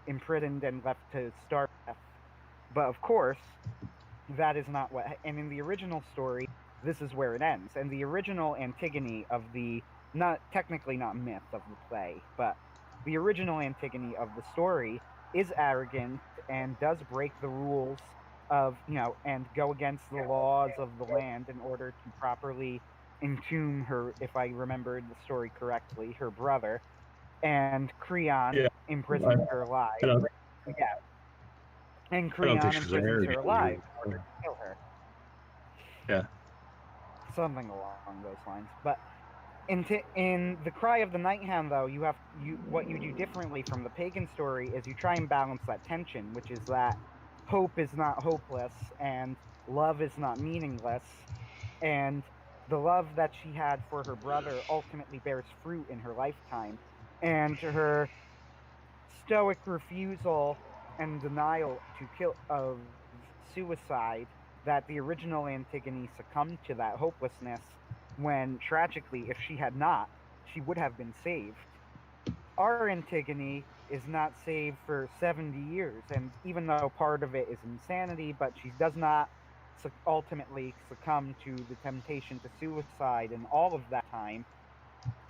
imprisoned and left to starve to death. But of course, that is not what. And in the original story, this is where it ends. And the original Antigone of the not myth of the play, but the original Antigone of the story is arrogant and does break the rules of and go against the laws of the land in order to properly entomb her, if I remembered the story correctly, her brother, and Creon imprisoned her alive. And Creon imprisoned her alive in order to kill her. Yeah. Something along those lines. But in the Cry of the Night Hound, though, what you do differently from the pagan story is you try and balance that tension, which is that hope is not hopeless and love is not meaningless, and the love that she had for her brother ultimately bears fruit in her lifetime, and her stoic refusal and denial of suicide, that the original Antigone succumbed to that hopelessness when, tragically, if she had not, she would have been saved. Our Antigone is not saved for 70 years, and even though part of it is insanity, but she does not ultimately succumb to the temptation to suicide in all of that time.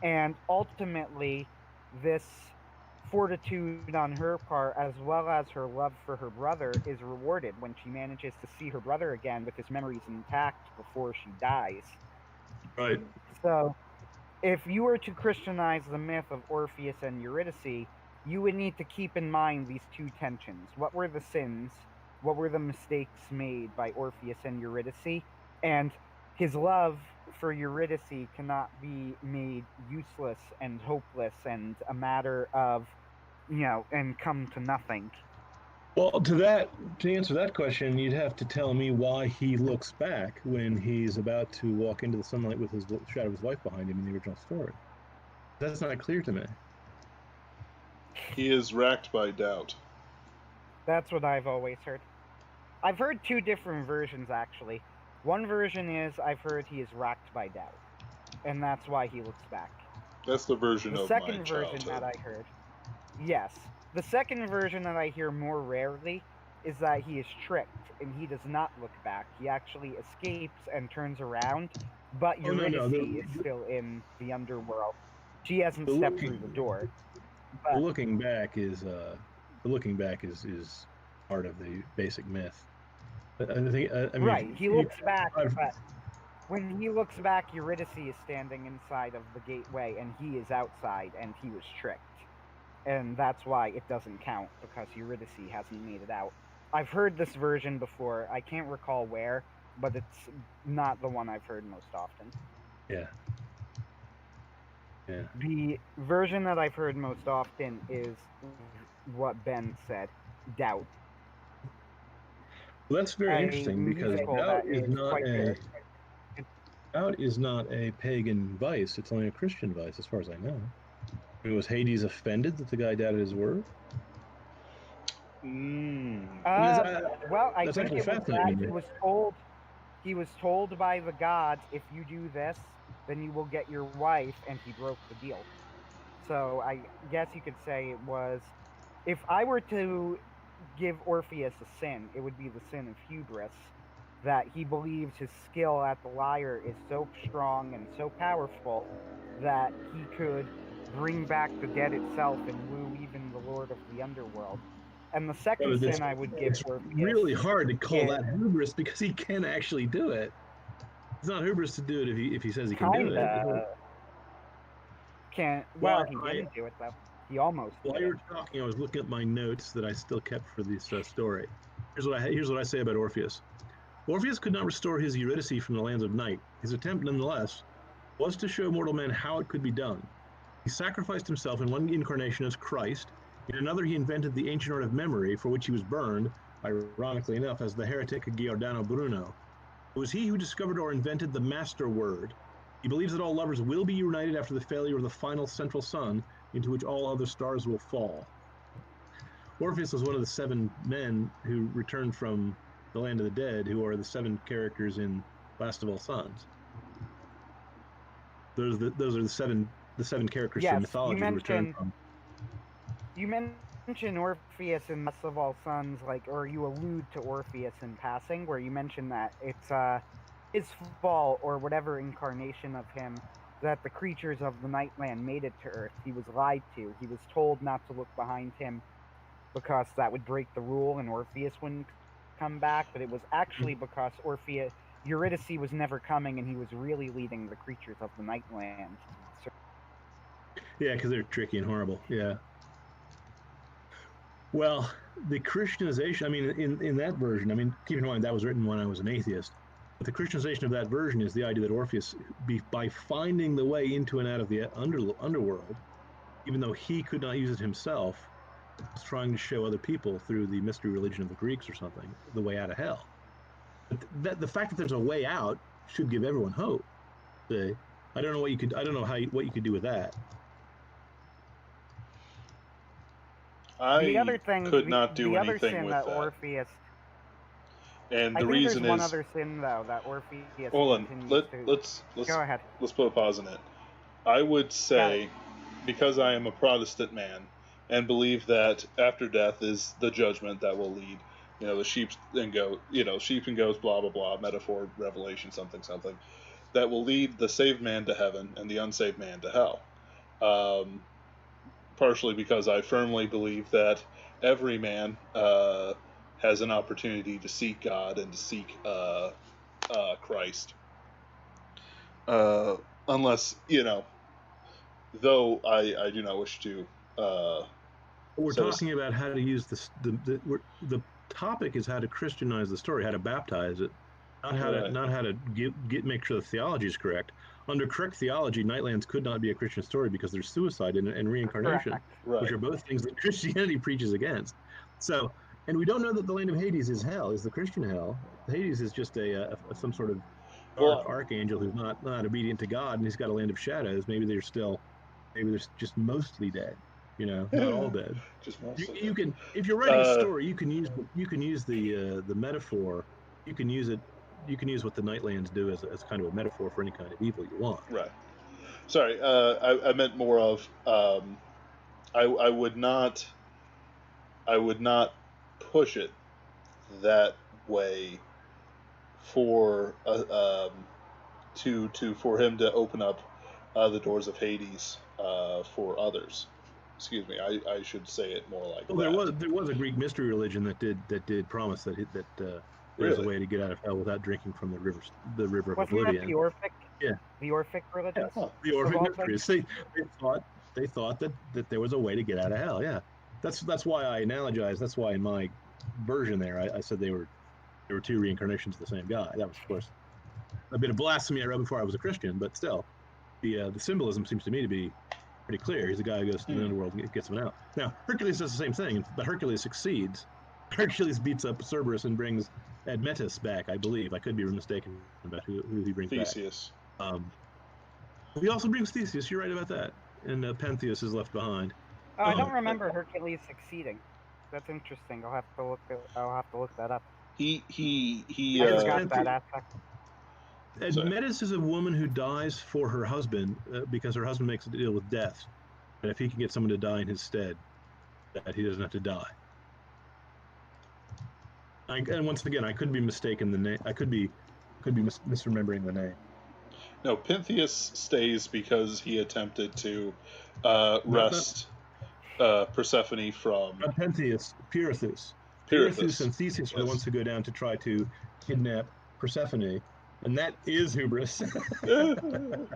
And ultimately, this fortitude on her part, as well as her love for her brother, is rewarded when she manages to see her brother again with his memories intact before she dies. Right. So, if you were to Christianize the myth of Orpheus and Eurydice, you would need to keep in mind these two tensions. What were the sins? What were the mistakes made by Orpheus and Eurydice? And his love for Eurydice cannot be made useless and hopeless and a matter of, and come to nothing. Well, to answer that question, you'd have to tell me why he looks back when he's about to walk into the sunlight with his shadow of his wife behind him in the original story. That's not clear to me. He is racked by doubt. That's what I've always heard. I've heard two different versions, actually. One version is I've heard he is racked by doubt, and that's why he looks back. That's the version of my childhood. The second version that I heard, yes. The second version that I hear more rarely is that he is tricked, and he does not look back. He actually escapes and turns around, but Eurydice is still in the underworld. She hasn't stepped through the door. But the looking back is part of the basic myth. I think, I mean, Right. He looks back, but when he looks back, Eurydice is standing inside of the gateway, and he is outside, and he was tricked. And that's why it doesn't count, because Eurydice hasn't made it out. I've heard this version before. I can't recall where, but it's not the one I've heard most often. Yeah. Yeah. The version that I've heard most often is what Ben said, doubt. Well, that's very A interesting, because musical doubt that is not quite a good. doubt is not a pagan vice. It's only a Christian vice, as far as I know. I mean, was Hades offended that the guy doubted his word? Well, I That's think actually it was fascinating that to me. he was told by the gods, if you do this, then you will get your wife, and he broke the deal. So I guess you could say it was, if I were to give Orpheus a sin, it would be the sin of hubris, that he believes his skill at the lyre is so strong and so powerful that he could bring back the dead itself and woo even the Lord of the Underworld. And the second sin I would give It's Orpheus really hard to call is that hubris, because he can actually do it. It's not hubris to do it if he says he can do it. kinda can't. Well, he didn't do it though. He almost While did you it. were talking, I was looking at my notes that I still kept for this story. Here's what I say about Orpheus. Orpheus could not restore his Eurydice from the lands of night. His attempt, nonetheless, was to show mortal men how it could be done. He sacrificed himself in one incarnation as Christ. In another, he invented the ancient art of memory, for which he was burned, ironically enough, as the heretic Giordano Bruno. It was he who discovered or invented the master word. He believes that all lovers will be united after the failure of the final central sun, into which all other stars will fall. Orpheus was one of the 7 men who returned from the land of the dead, who are the 7 characters in Last of All Suns. Those are the seven characters from mythology who returned from. You mention Orpheus in Last of All Suns, or you allude to Orpheus in passing, where you mention that it's his fall, or whatever incarnation of him, that the creatures of the Nightland made it to Earth. He was lied to. He was told not to look behind him because that would break the rule and Orpheus wouldn't come back, but it was actually because Eurydice was never coming, and he was really leading the creatures of the Nightland. Yeah, because they're tricky and horrible. Yeah. Well, the Christianization, I mean, in that version, I mean, keep in mind that was written when I was an atheist, but the Christianization of that version is the idea that Orpheus, by finding the way into and out of the underworld, even though he could not use it himself, was trying to show other people through the mystery religion of the Greeks or something, the way out of hell. But the fact that there's a way out should give everyone hope. I don't know what you could do with that. I the other thing, could not do the other anything sin with that that. Orpheus. And I the think reason there's one is, other sin though that Orpheus. hold on, continues to... let's Go ahead. Let's put a pause on it. I would say, because I am a Protestant man and believe that after death is the judgment that will lead, the sheep and goats, blah blah blah, metaphor, revelation, something, that will lead the saved man to heaven and the unsaved man to hell. Partially because I firmly believe that every man has an opportunity to seek God and to seek Christ. Unless, though I do not wish to. We're talking about how to use the topic is how to Christianize the story, how to baptize it, not how to make sure the theology is correct. Under correct theology, Nightlands could not be a Christian story because there's suicide and reincarnation, which are both things that Christianity preaches against. So, and we don't know that the land of Hades is hell, is the Christian hell. Hades is just some sort of dark archangel who's not obedient to God, and he's got a land of shadows. Maybe they're just mostly dead. Not all dead. You can, if you're writing a story, you can use the metaphor. You can use it. You can use what the Nightlands do as kind of a metaphor for any kind of evil you want. Right. Sorry, I meant more of. I would not push it that way for for him to open up the doors of Hades for others. excuse me, I should say it more like Well, that. there was a Greek mystery religion that did promise that there was a Really? way to get out of hell without drinking from the river of Wasn't that oblivion. the Orphic? Yeah. The Orphic religions? Huh. The Of Orphic all mysteries. They thought that there was a way to get out of hell. Yeah, that's why I analogize. That's why in my version there, I said there were two reincarnations of the same guy. That was, of course, a bit of blasphemy I read before I was a Christian, but still, the symbolism seems to me to be pretty clear. He's a guy who goes to the underworld and gets him out. Now, Hercules does the same thing, but Hercules succeeds. Hercules beats up Cerberus and brings Admetus back, I believe. I could be mistaken about who he brings Theseus. back. He also brings Theseus. You're right about that. And Pentheus is left behind. Oh, I don't remember Hercules succeeding. That's interesting. I'll have to look that up. He I forgot that aspect. Admetus is a woman who dies for her husband because her husband makes a deal with death. And if he can get someone to die in his stead, that he doesn't have to die. And once again, I could be mistaken the name. I could be misremembering the name. No, Pentheus stays because he attempted to wrest Persephone from... Not Pentheus, Pirithous. Pirithous. Pirithous and Theseus are the ones who go down to try to kidnap Persephone, and that is hubris. Oh,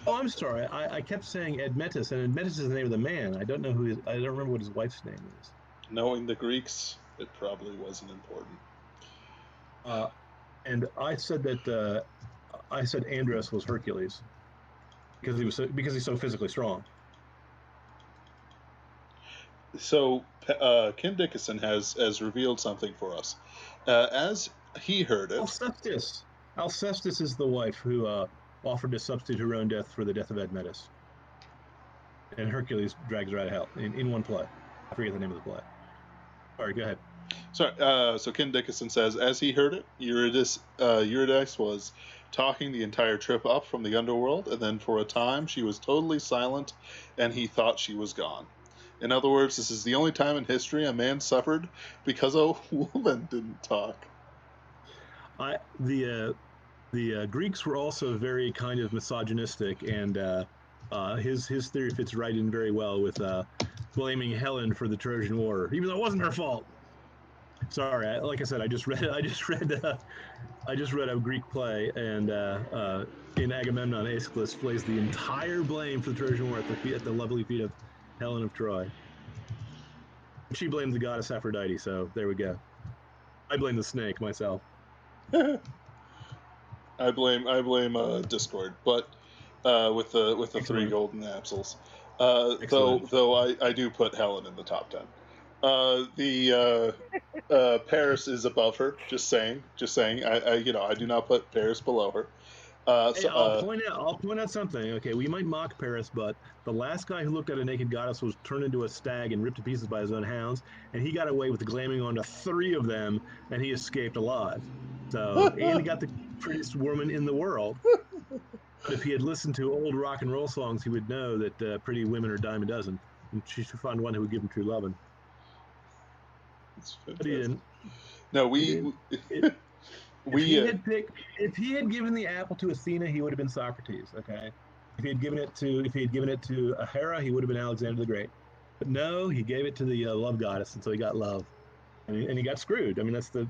I'm sorry. I kept saying Admetus, and Admetus is the name of the man. I don't know I don't remember what his wife's name is. Knowing the Greeks, it probably wasn't important. And I said that Andros was Hercules because he's so physically strong. So Ken Dickinson has revealed something for us. As he heard it... Alcestis is the wife who offered to substitute her own death for the death of Admetus. And Hercules drags her out of hell in one play. I forget the name of the play. Sorry, go ahead. Sorry, so Ken Dickinson says, as he heard it, Eurydice was talking the entire trip up from the underworld, and then for a time she was totally silent, and he thought she was gone. In other words, this is the only time in history a man suffered because a woman didn't talk. The Greeks were also very kind of misogynistic, and his theory fits right in very well with blaming Helen for the Trojan War, even though it wasn't her fault. Sorry, like I said, I just read a Greek play, and in Agamemnon, Aeschylus plays the entire blame for the Trojan War at the lovely feet of Helen of Troy. She blames the goddess Aphrodite, so there we go. I blame the snake myself. I blame Discord, but with the three golden apsels. Though I do put Helen in the top 10. Paris is above her. Just saying. I do not put Paris below her. I'll point out something. Okay, we might mock Paris, but the last guy who looked at a naked goddess was turned into a stag and ripped to pieces by his own hounds, and he got away with glamming onto 3 of them, and he escaped alive. So, and he got the prettiest woman in the world. But if he had listened to old rock and roll songs, he would know that pretty women are a dime a dozen, and she should find one who would give him true loving. But he didn't. No, If he had given the apple to Athena, he would have been Socrates. Okay, if he had given it to Hera, he would have been Alexander the Great. But no, he gave it to the love goddess, and so he got love, and he got screwed. I mean, that's the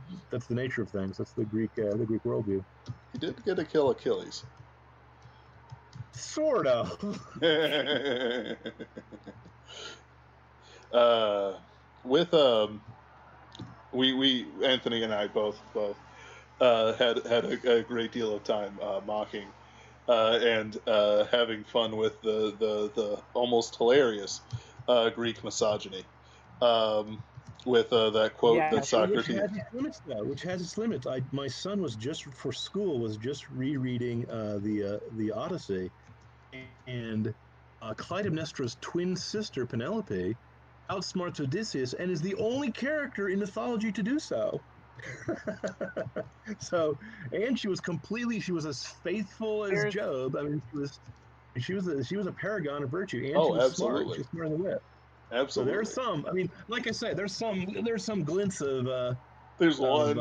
nature of things. That's the Greek worldview. He did get to kill Achilles. Sort of. We Anthony and I both had a great deal of time mocking and having fun with the almost hilarious Greek misogyny with that quote that Socrates. Which has its limits. My son was just rereading the Odyssey, and Clytemnestra's twin sister Penelope outsmarts Odysseus and is the only character in mythology to do so. And she was as faithful as Job. I mean, she was a paragon of virtue, and she was absolutely smart. She was smarter than wit. Absolutely. So there's some. I mean, like I said, there's some glints of. There's one.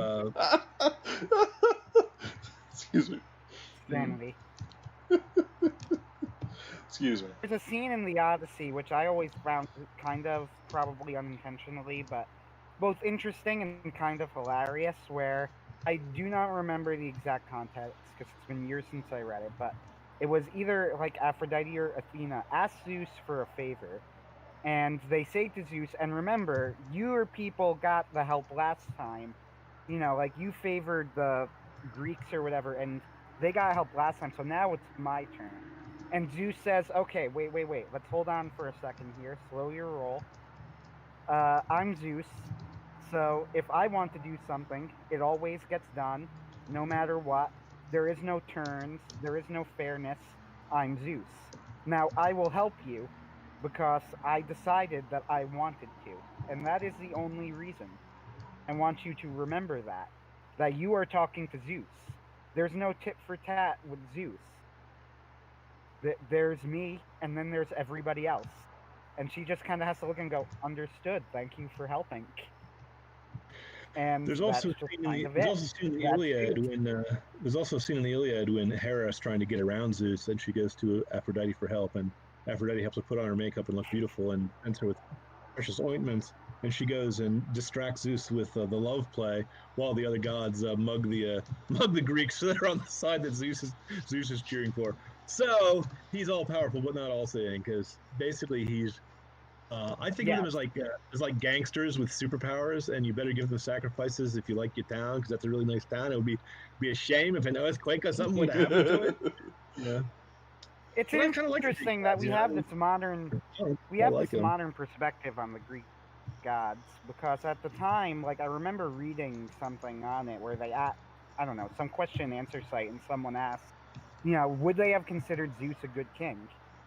Excuse me. Sanity. Excuse me. There's a scene in the Odyssey which I always found kind of probably unintentionally, but both interesting and kind of hilarious, where I do not remember the exact context because it's been years since I read it, but it was either like Aphrodite or Athena asked Zeus for a favor, and they say to Zeus, and remember, your people got the help last time. Like you favored the Greeks or whatever, and they got help last time, so now it's my turn. And Zeus says, okay, wait. Let's hold on for a second here. Slow your roll. I'm Zeus. So if I want to do something, it always gets done, no matter what. There is no turns. There is no fairness. I'm Zeus. Now, I will help you because I decided that I wanted to. And that is the only reason. I want you to remember that you are talking to Zeus. There's no tit for tat with Zeus. There's me, and then there's everybody else. And she just kind of has to look and go, understood, thank you for helping. And there's also a scene in the Iliad when Hera is trying to get around Zeus, and she goes to Aphrodite for help, and Aphrodite helps her put on her makeup and look beautiful, and sends her with precious ointments, and she goes and distracts Zeus with the love play, while the other gods mug the Greeks that are on the side that Zeus is cheering for. So he's all powerful, but not all seeing, because basically he's. I think of them as like gangsters with superpowers, and you better give them sacrifices if you like your town, because that's a really nice town. It would be a shame if an earthquake or something would happen to it. Yeah. It's interesting that we have this modern modern perspective on the Greek gods, because at the time, like I remember reading something on it where they I don't know, some question and answer site, and someone asked, would they have considered Zeus a good king?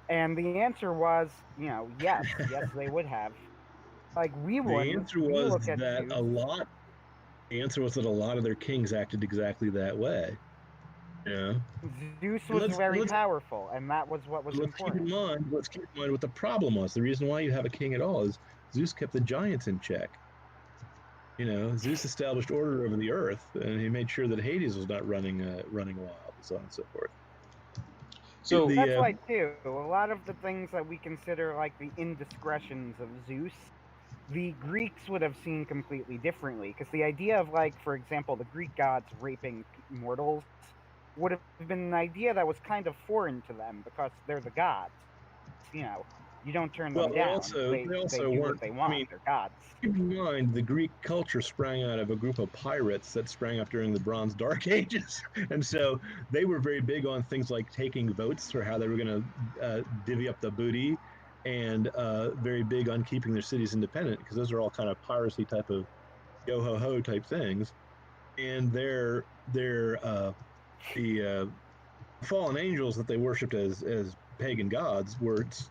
And the answer was, yes, they would have. Like we would. The answer was that The answer was that a lot of their kings acted exactly that way. Yeah. Zeus was very powerful, and that was what was important. Let's keep in mind what the problem was. The reason why you have a king at all is Zeus kept the giants in check. Zeus established order over the earth, and he made sure that Hades was not running wild, and so on and so forth. So that's why too. A lot of the things that we consider like the indiscretions of Zeus, the Greeks would have seen completely differently. Because the idea of, like, for example, the Greek gods raping mortals would have been an idea that was kind of foreign to them, because they're the gods. You don't turn them down. They do what they want. They're gods. Keep in mind, the Greek culture sprang out of a group of pirates that sprang up during the Bronze Dark Ages. And so they were very big on things like taking votes for how they were going to divvy up the booty, and very big on keeping their cities independent, because those are all kind of piracy type of yo-ho-ho type things. And the fallen angels that they worshipped as pagan gods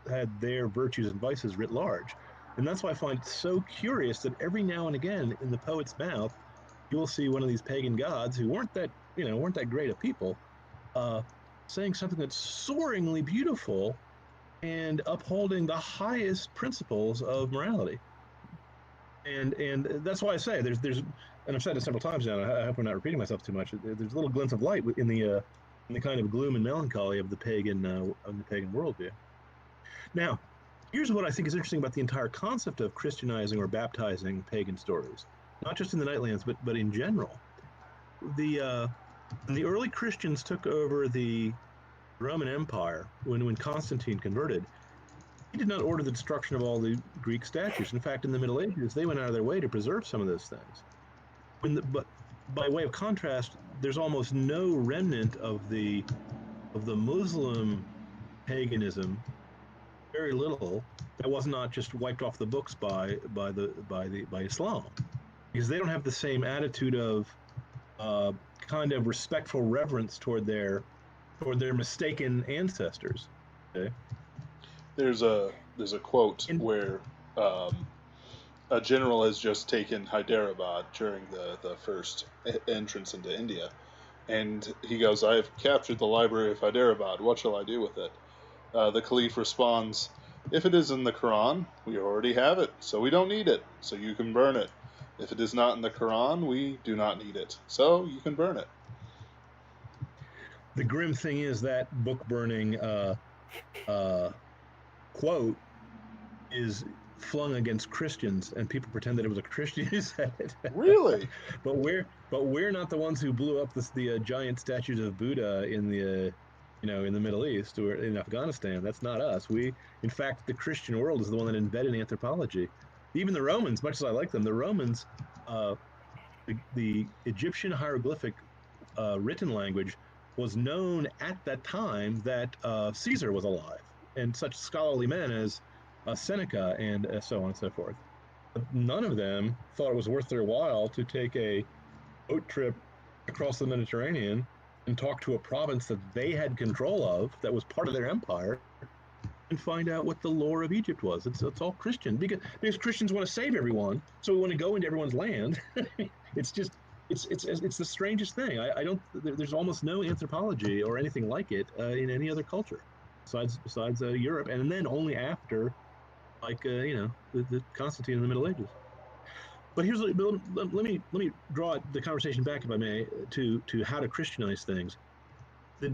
had their virtues and vices writ large. And that's why I find it so curious that every now and again in the poet's mouth you'll see one of these pagan gods who weren't that great of people saying something that's soaringly beautiful and upholding the highest principles of morality. And that's why I say there's and I've said it several times now, I hope I'm not repeating myself too much, there's little glints of light in the kind of gloom and melancholy of the pagan worldview. Now, here's what I think is interesting about the entire concept of Christianizing or baptizing pagan stories, not just in the Nightlands, but in general. The early Christians took over the Roman Empire when Constantine converted. He did not order the destruction of all the Greek statues. In fact, in the Middle Ages, they went out of their way to preserve some of those things. But by way of contrast, there's almost no remnant of the Muslim paganism, very little, that was not just wiped off the books by Islam, because they don't have the same attitude of kind of respectful reverence toward their mistaken ancestors. Okay? There's a quote where a general has just taken Hyderabad during the first entrance into India, and he goes, "I have captured the library of Hyderabad. What shall I do with it?" The Caliph responds, "If it is in the Quran, we already have it, so we don't need it, so you can burn it. If it is not in the Quran, we do not need it, so you can burn it." The grim thing is that book burning quote is flung against Christians, and people pretend that it was a Christian who said it. Really? but we're not the ones who blew up the giant statues of Buddha in the in the Middle East or in Afghanistan. That's not us. In fact, the Christian world is the one that invented anthropology. Even the Romans, much as I like them, the Romans, the Egyptian hieroglyphic written language was known at that time that Caesar was alive, and such scholarly men as Seneca and so on and so forth. But none of them thought it was worth their while to take a boat trip across the Mediterranean and talk to a province that they had control of, that was part of their empire, and find out what the lore of Egypt was. It's all Christian because Christians want to save everyone, so we want to go into everyone's land. It's just it's the strangest thing. I don't. There's almost no anthropology or anything like it in any other culture besides Europe, and then only after, like the Constantine in the Middle Ages. But let me draw the conversation back, if I may, to how to Christianize things. My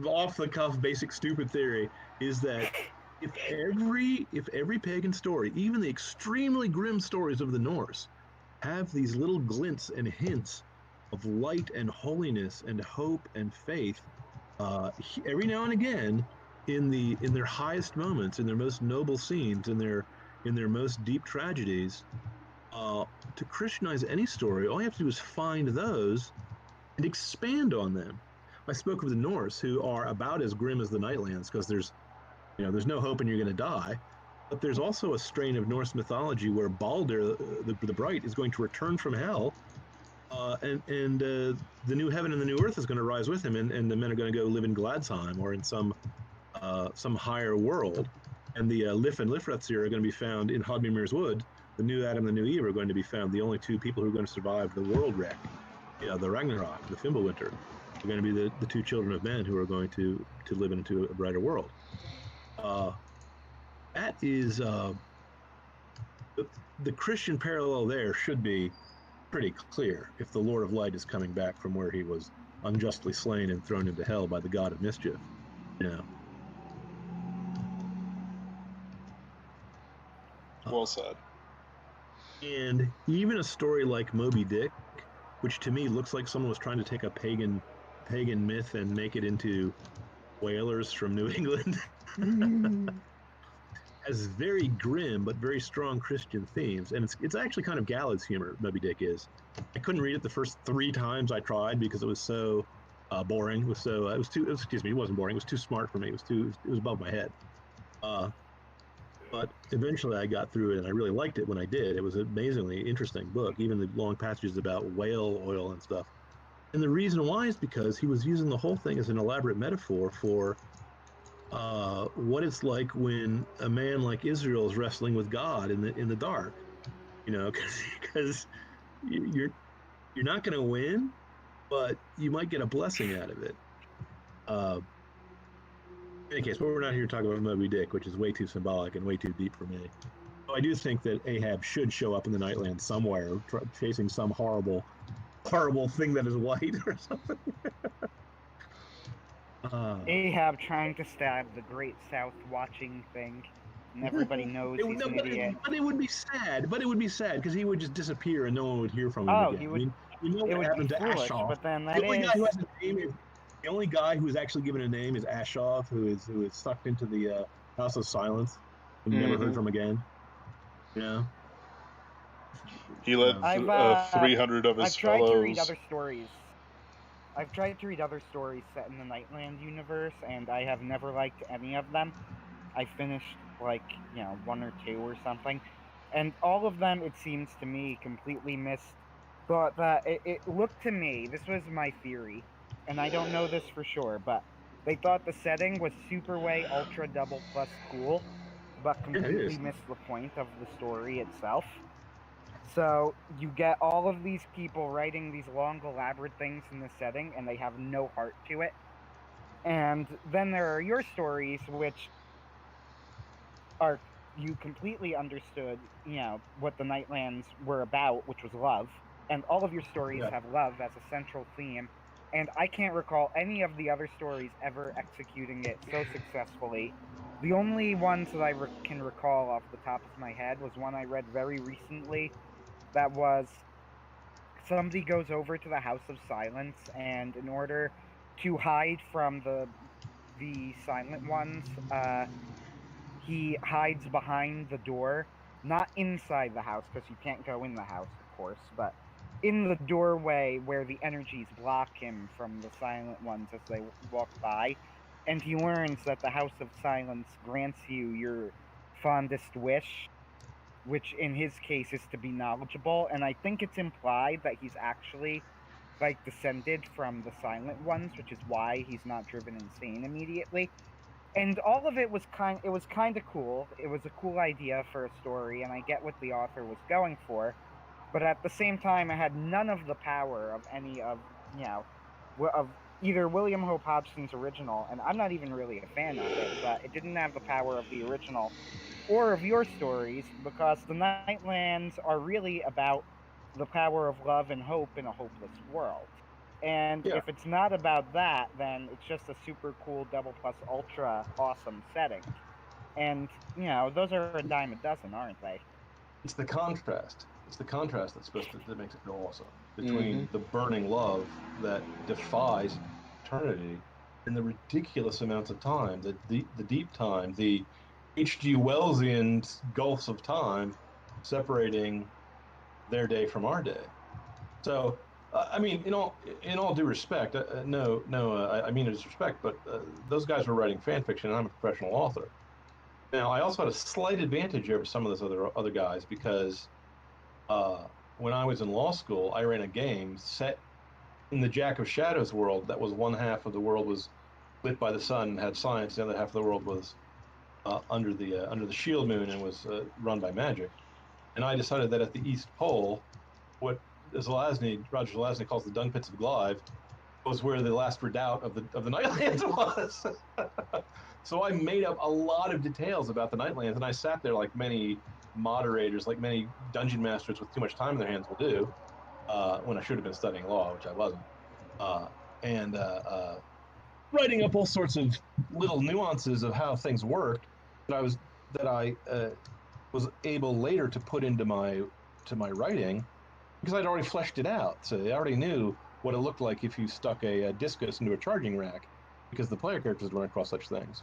off the cuff basic stupid theory is that if every pagan story, even the extremely grim stories of the Norse, have these little glints and hints of light and holiness and hope and faith, every now and again, in their highest moments, in their most noble scenes, in their most deep tragedies, to Christianize any story, all you have to do is find those and expand on them. I spoke of the Norse, who are about as grim as the Nightlands, because there's no hope and you're going to die. But there's also a strain of Norse mythology where Balder, the Bright, is going to return from hell, and the new heaven and the new earth is going to rise with him, and the men are going to go live in Gladsheim or in some higher world. And the Lif and Lifrathsir are going to be found in Hodmimir's Wood. The new Adam and the new Eve are going to be found. The only two people who are going to survive the world wreck, the Ragnarok, the Fimbulwinter, are going to be the two children of men who are going to live into a brighter world. That is the Christian parallel there should be pretty clear if the Lord of Light is coming back from where he was unjustly slain and thrown into hell by the god of mischief. Well said. And even a story like Moby Dick, which to me looks like someone was trying to take a pagan myth and make it into whalers from New England, has very grim but very strong Christian themes, and it's actually kind of gallows humor. Moby Dick is. I couldn't read it the first 3 times I tried because it was so boring. It wasn't boring. It was too smart for me. It was above my head. But eventually I got through it, and I really liked it when I did. It was an amazingly interesting book, even the long passages about whale oil and stuff. And the reason why is because he was using the whole thing as an elaborate metaphor for what it's like when a man like Israel is wrestling with God in the dark, because you're not going to win, but you might get a blessing out of it. In any case, but we're not here to talk about Moby Dick, which is way too symbolic and way too deep for me. So I do think that Ahab should show up in the Nightlands somewhere, chasing some horrible thing that is white or something. Ahab trying to stab the Great South watching thing, and everybody knows he's an idiot. But it would be sad. Because he would just disappear and no one would hear from him again. He would. What happened to Ashov? But then The only guy who is actually given a name is Ashov, who is sucked into the House of Silence and never heard from again. He led 300 of his fellows. I've tried to read other stories. I've tried to read other stories set in the Nightland universe, and I have never liked any of them. I finished 1 or 2 or something, and all of them, it seems to me, completely missed. But it looked to me, this was my theory, and I don't know this for sure, but they thought the setting was super way ultra double plus cool, but completely missed the point of the story itself. So you get all of these people writing these long elaborate things in the setting, and they have no heart to it. And then there are your stories, which are, you completely understood, what the Nightlands were about, which was love. And all of your stories have love as a central theme, and I can't recall any of the other stories ever executing it so successfully. The only ones that I can recall off the top of my head was one I read very recently that was somebody goes over to the House of Silence, and in order to hide from the Silent Ones, he hides behind the door, not inside the house because you can't go in the house, of course, but in the doorway where the energies block him from the Silent Ones as they walk by, and he learns that the House of Silence grants you your fondest wish, which in his case is to be knowledgeable, and I think it's implied that he's actually like descended from the Silent Ones, which is why he's not driven insane immediately. And all of it was kind of cool. It was a cool idea for a story, and I get what the author was going for. But at the same time, I had none of the power of any of of either William Hope Hodgson's original, and I'm not even really a fan of it, but it didn't have the power of the original or of your stories, because the Nightlands are really about the power of love and hope in a hopeless world. And Yeah. if it's not about that, then it's just a super cool double plus ultra awesome setting. And, those are a dime a dozen, aren't they? It's the contrast. It's the contrast that makes it feel awesome between the burning love that defies eternity and the ridiculous amounts of time, the deep time, the H.G. Wellsian gulfs of time separating their day from our day. So, I mean, in all due respect, I mean it as respect, but those guys were writing fan fiction, and I'm a professional author. Now, I also had a slight advantage over some of those other guys because when I was in law school, I ran a game set in the Jack of Shadows world. That was one half of the world was lit by the sun and had science. The other half of the world was under the Shield Moon and was run by magic. And I decided that at the East Pole, what Roger Zelazny calls the dung pits of Glive, was where the last redoubt of the Nightlands was. So I made up a lot of details about the Nightlands, and I sat there like many moderators, like many dungeon masters with too much time in their hands will do, when I should have been studying law, which I wasn't, and writing up all sorts of little nuances of how things worked that I was able later to put into my writing because I'd already fleshed it out. So they already knew what it looked like if you stuck a discus into a charging rack, because the player characters run across such things,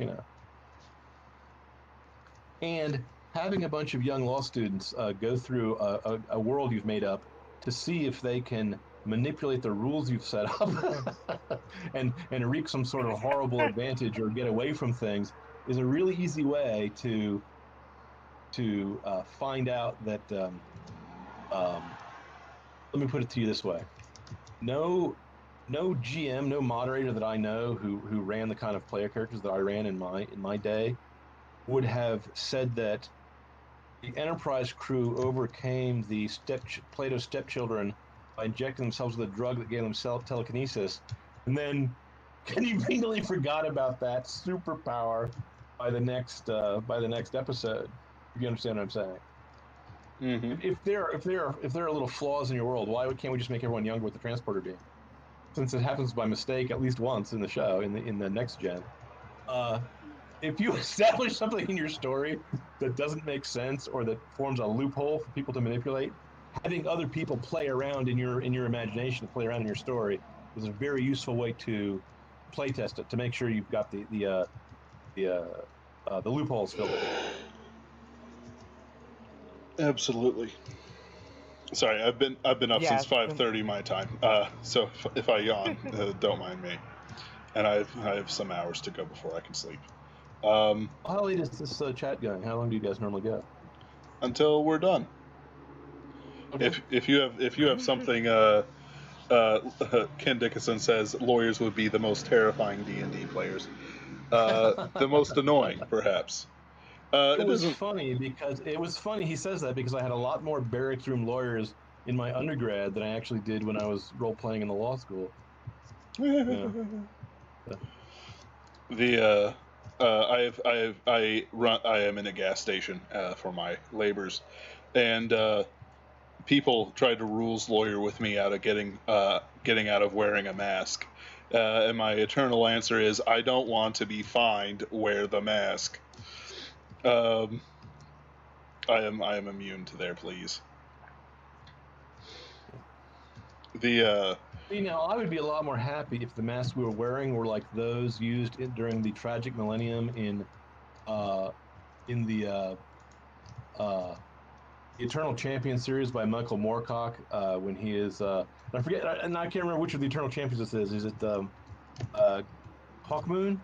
And having a bunch of young law students go through a world you've made up to see if they can manipulate the rules you've set up and reap some sort of horrible advantage or get away from things is a really easy way to find out that. Let me put it to you this way: no GM, no moderator that I know who ran the kind of player characters that I ran in my day would have said that the Enterprise crew overcame the Plato's stepchildren by injecting themselves with a drug that gave them telekinesis, and then conveniently forgot about that superpower by the next episode. If you understand what I'm saying. Mm-hmm. If there are little flaws in your world, why can't we just make everyone younger with the transporter beam? Since it happens by mistake at least once in the show, in the next gen. If you establish something in your story that doesn't make sense or that forms a loophole for people to manipulate, having other people play around in your imagination, play around in your story, is a very useful way to play test it to make sure you've got the loopholes filled in. Absolutely. Sorry, I've been up since 5:30 my time. So if I yawn, don't mind me. And I have some hours to go before I can sleep. How late is this chat going? How long do you guys normally go? Until we're done. Okay. If you have something, Ken Dickinson says lawyers would be the most terrifying D&D players, the most annoying perhaps. It was funny he says that because I had a lot more barracks room lawyers in my undergrad than I actually did when I was role playing in the law school. Yeah. I am in a gas station for my labors, and people tried to rules lawyer with me out of getting getting out of wearing a mask. And my eternal answer is, I don't want to be fined. Wear the mask. I am immune to their pleas. The I would be a lot more happy if the masks we were wearing were like those used during the tragic millennium in the Eternal Champion series by Michael Moorcock, when he is I forget, and I can't remember which of the Eternal Champions this is. Is it Hawkmoon?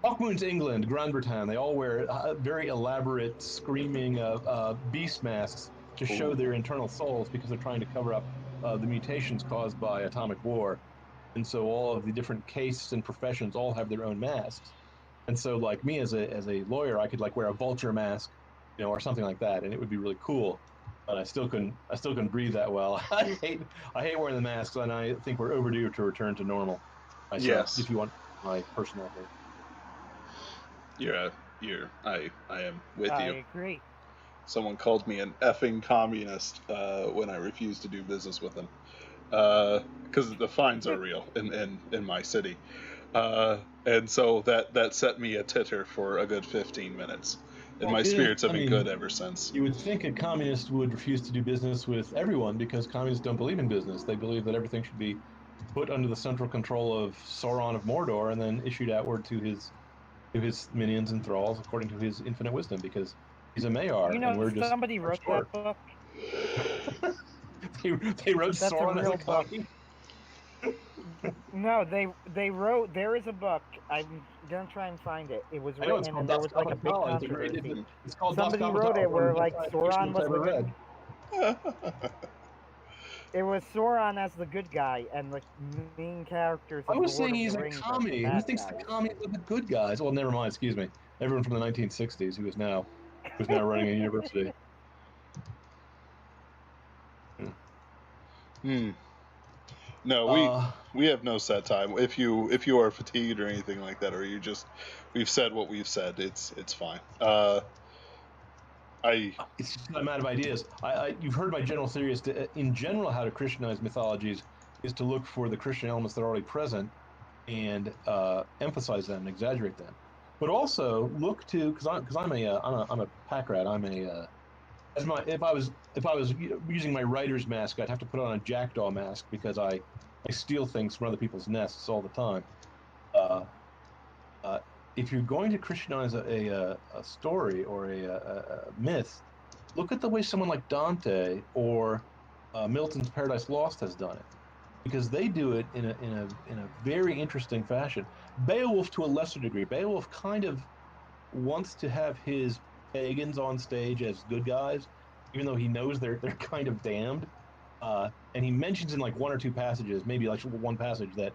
Hawkmoon's England, Grand Britain. They all wear very elaborate, screaming beast masks to show their internal souls because they're trying to cover up the mutations caused by atomic war. And so all of the different castes and professions all have their own masks. And so, like me as a lawyer, I could like wear a vulture mask, or something like that, and it would be really cool. But I still couldn't breathe that well. I hate wearing the masks, and I think we're overdue to return to normal. Yes. If you want my personal opinion. I am with you. I agree. Someone called me an effing communist when I refused to do business with them, because the fines are real in my city, and so that set me a titter for a good 15 minutes, and my spirits have been good ever since. You would think a communist would refuse to do business with everyone because communists don't believe in business. They believe that everything should be put under the central control of Sauron of Mordor and then issued outward to his minions and thralls according to his infinite wisdom, because he's a Mayor, and we're just somebody wrote that book. they wrote That's Sauron a as real a commie. No, they wrote. There is a book. I'm gonna try and find it. It was written, and there was like a big controversy. It's called Somebody wrote it where like Sauron was the good. It was Sauron as the good guy, and the main characters. I was saying he's a commie. Who thinks the commies are the good guys? Well, never mind. Excuse me. Everyone from the 1960s who is now running a university. No, we have no set time. If you are fatigued or anything like that, or we've said what we've said, it's fine. It's just I'm out of ideas. You've heard my general theory is in general how to Christianize mythologies is to look for the Christian elements that are already present and emphasize them and exaggerate them, but also look to because I'm a pack rat. If I was using my writer's mask, I'd have to put on a jackdaw mask because I steal things from other people's nests all the time. If you're going to Christianize a story or a myth, look at the way someone like Dante or Milton's Paradise Lost has done it, because they do it in a very interesting fashion. Beowulf to a lesser degree. Beowulf kind of wants to have his pagans on stage as good guys, even though he knows they're kind of damned. And he mentions in like one or two passages, maybe like one passage, that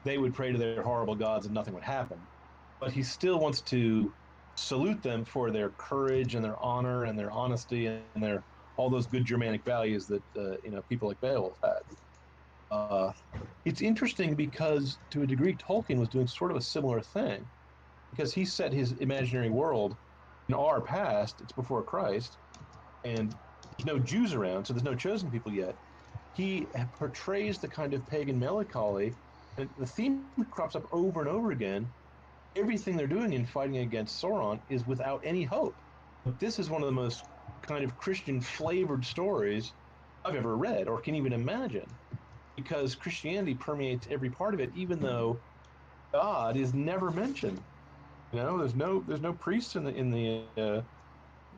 they would pray to their horrible gods and nothing would happen. But he still wants to salute them for their courage and their honor and their honesty and their all those good Germanic values that people like Beowulf had. It's interesting because to a degree Tolkien was doing sort of a similar thing, because he set his imaginary world in our past. It's before Christ, and there's no Jews around, so there's no chosen people yet. He portrays the kind of pagan melancholy, and the theme crops up over and over again. Everything they're doing in fighting against Sauron is without any hope. But this is one of the most kind of Christian flavored stories I've ever read or can even imagine, because Christianity permeates every part of it, even though God is never mentioned. There's no priests in the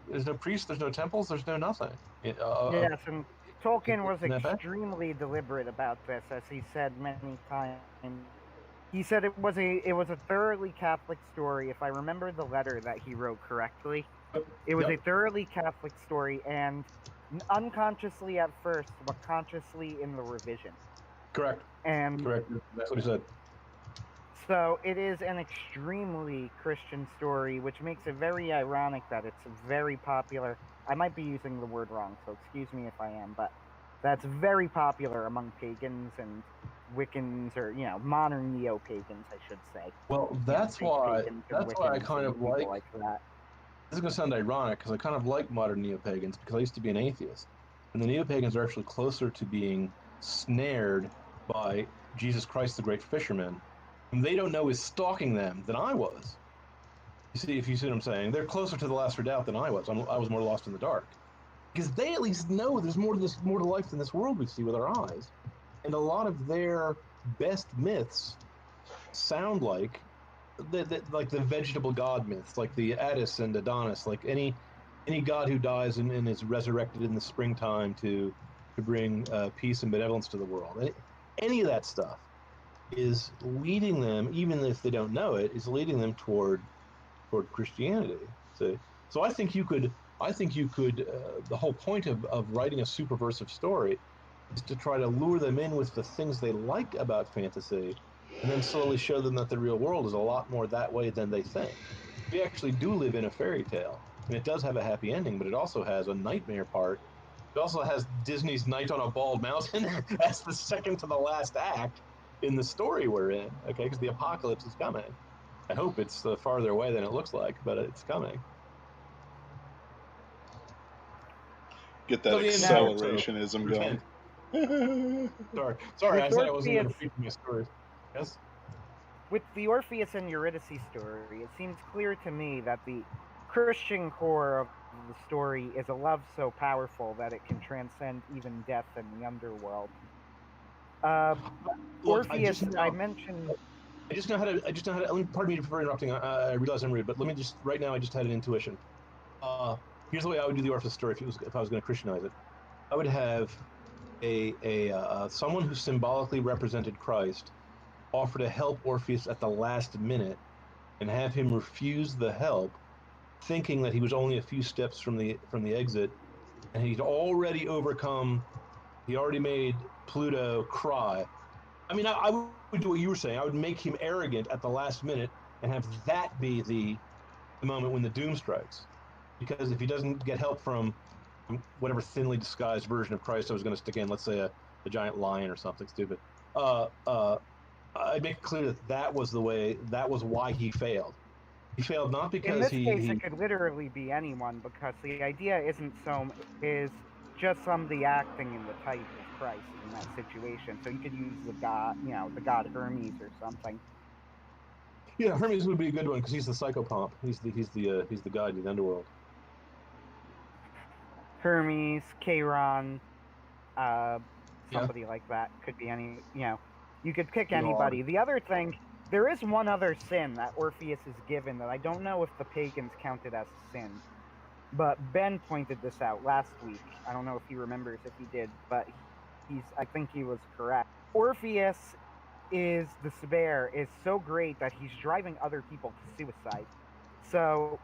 there's no priests, there's no temples, there's no nothing. Yes, and Tolkien was extremely deliberate about this, as he said many times. He said it was a thoroughly Catholic story. If I remember the letter that he wrote correctly, it was a thoroughly Catholic story, and unconsciously at first, but consciously in the revision. Correct. Correct. That's what he said. So it is an extremely Christian story, which makes it very ironic that it's very popular. I might be using the word wrong, so excuse me if I am, but that's very popular among pagans and Wiccans, or modern neo-pagans, I should say. Well, that's why I kind of like that. This is going to sound ironic because I kind of like modern neo-pagans because I used to be an atheist, and the neo-pagans are actually closer to being snared by Jesus Christ, the great fisherman, whom they don't know is stalking them than I was. If you see what I'm saying, they're closer to the last redoubt than I was. I was more lost in the dark, because they at least know there's more to life than this world we see with our eyes, and a lot of their best myths sound like the vegetable god myths, like the Attis and Adonis, like any god who dies and is resurrected in the springtime to bring peace and benevolence to the world. Any of that stuff is leading them, even if they don't know it, is leading them toward Christianity. So I think you could. The whole point of writing a superversive story is to try to lure them in with the things they like about fantasy, and then slowly show them that the real world is a lot more that way than they think. We actually do live in a fairy tale, and it does have a happy ending, but it also has a nightmare part. It also has Disney's Night on a Bald Mountain as the second to the last act in the story we're in, okay? Because the apocalypse is coming. I hope it's farther away than it looks like, but it's coming. Get that accelerationism going. Sorry, I said I wasn't going to preach my stories. Yes? With the Orpheus and Eurydice story, it seems clear to me that the Christian core of the story is a love so powerful that it can transcend even death and the underworld. Look, Orpheus, I mentioned. I just know how to. Pardon me for interrupting. I realize I'm rude, but let me just. Right now, I just had an intuition. Here's the way I would do the Orpheus story if I was going to Christianize it. I would have someone who symbolically represented Christ offer to help Orpheus at the last minute, and have him refuse the help, thinking that he was only a few steps from the exit, and he'd already overcome. He already made Pluto cry. I mean, I would do what you were saying. I would make him arrogant at the last minute and have that be the moment when the doom strikes. Because if he doesn't get help from whatever thinly disguised version of Christ I was going to stick in, let's say a giant lion or something stupid, I'd make it clear that was why he failed. He failed not because in this case it could literally be anyone, because the idea is just somebody acting in the type of Christ in that situation. So you could use the god Hermes or something. Yeah, Hermes would be a good one because he's the psychopomp. He's the god of the underworld. Hermes, Chiron, somebody like that. Could be any. You could pick anybody. The other thing, there is one other sin that Orpheus is given that I don't know if the pagans counted as a sin. But Ben pointed this out last week. I don't know if he remembers if he did, but I think he was correct. Orpheus the Sever is so great that he's driving other people to suicide. So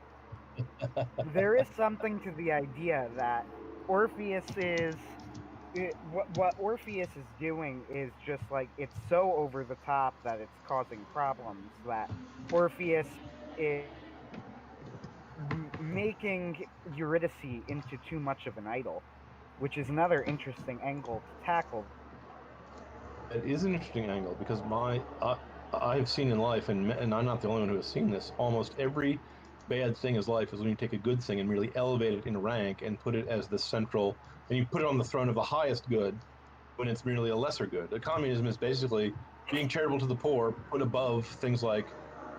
there is something to the idea that Orpheus what Orpheus is doing is just like, it's so over the top that it's causing problems, that Orpheus is making Eurydice into too much of an idol, which is another interesting angle to tackle. It is an interesting angle because I've seen in life, and I'm not the only one who has seen this, almost every bad thing in life is when you take a good thing and merely elevate it in rank and put it as the central, and you put it on the throne of the highest good when it's merely a lesser good. Communism is basically being charitable to the poor put above things like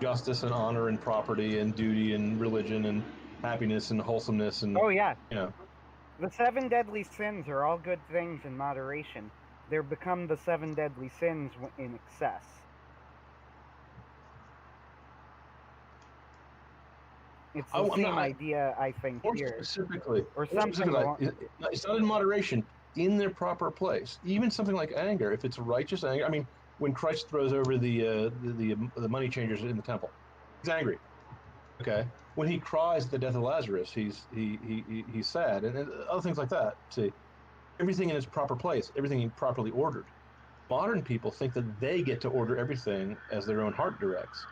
justice and honor and property and duty and religion and happiness and wholesomeness and The 7 deadly sins are all good things in moderation. They're become the 7 deadly sins in excess. It's the same idea, I think, here. Specifically, or something. It's not in moderation, in their proper place. Even something like anger, if it's righteous anger. I mean, when Christ throws over the money changers in the temple, he's angry. Okay. When he cries at the death of Lazarus, he's sad, and other things like that. See, everything in its proper place, everything properly ordered. Modern people think that they get to order everything as their own heart directs,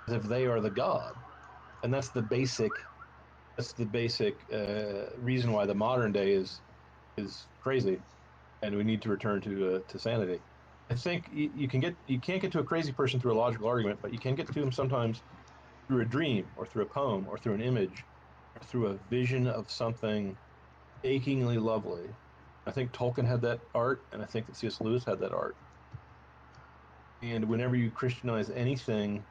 as if they are the god, and that's the basic reason why the modern day is crazy, and we need to return to sanity. I think you can't get to a crazy person through a logical argument, but you can get to him sometimes through a dream or through a poem or through an image or through a vision of something achingly lovely. I think Tolkien had that art, and I think that C.S. Lewis had that art. And whenever you Christianize anything,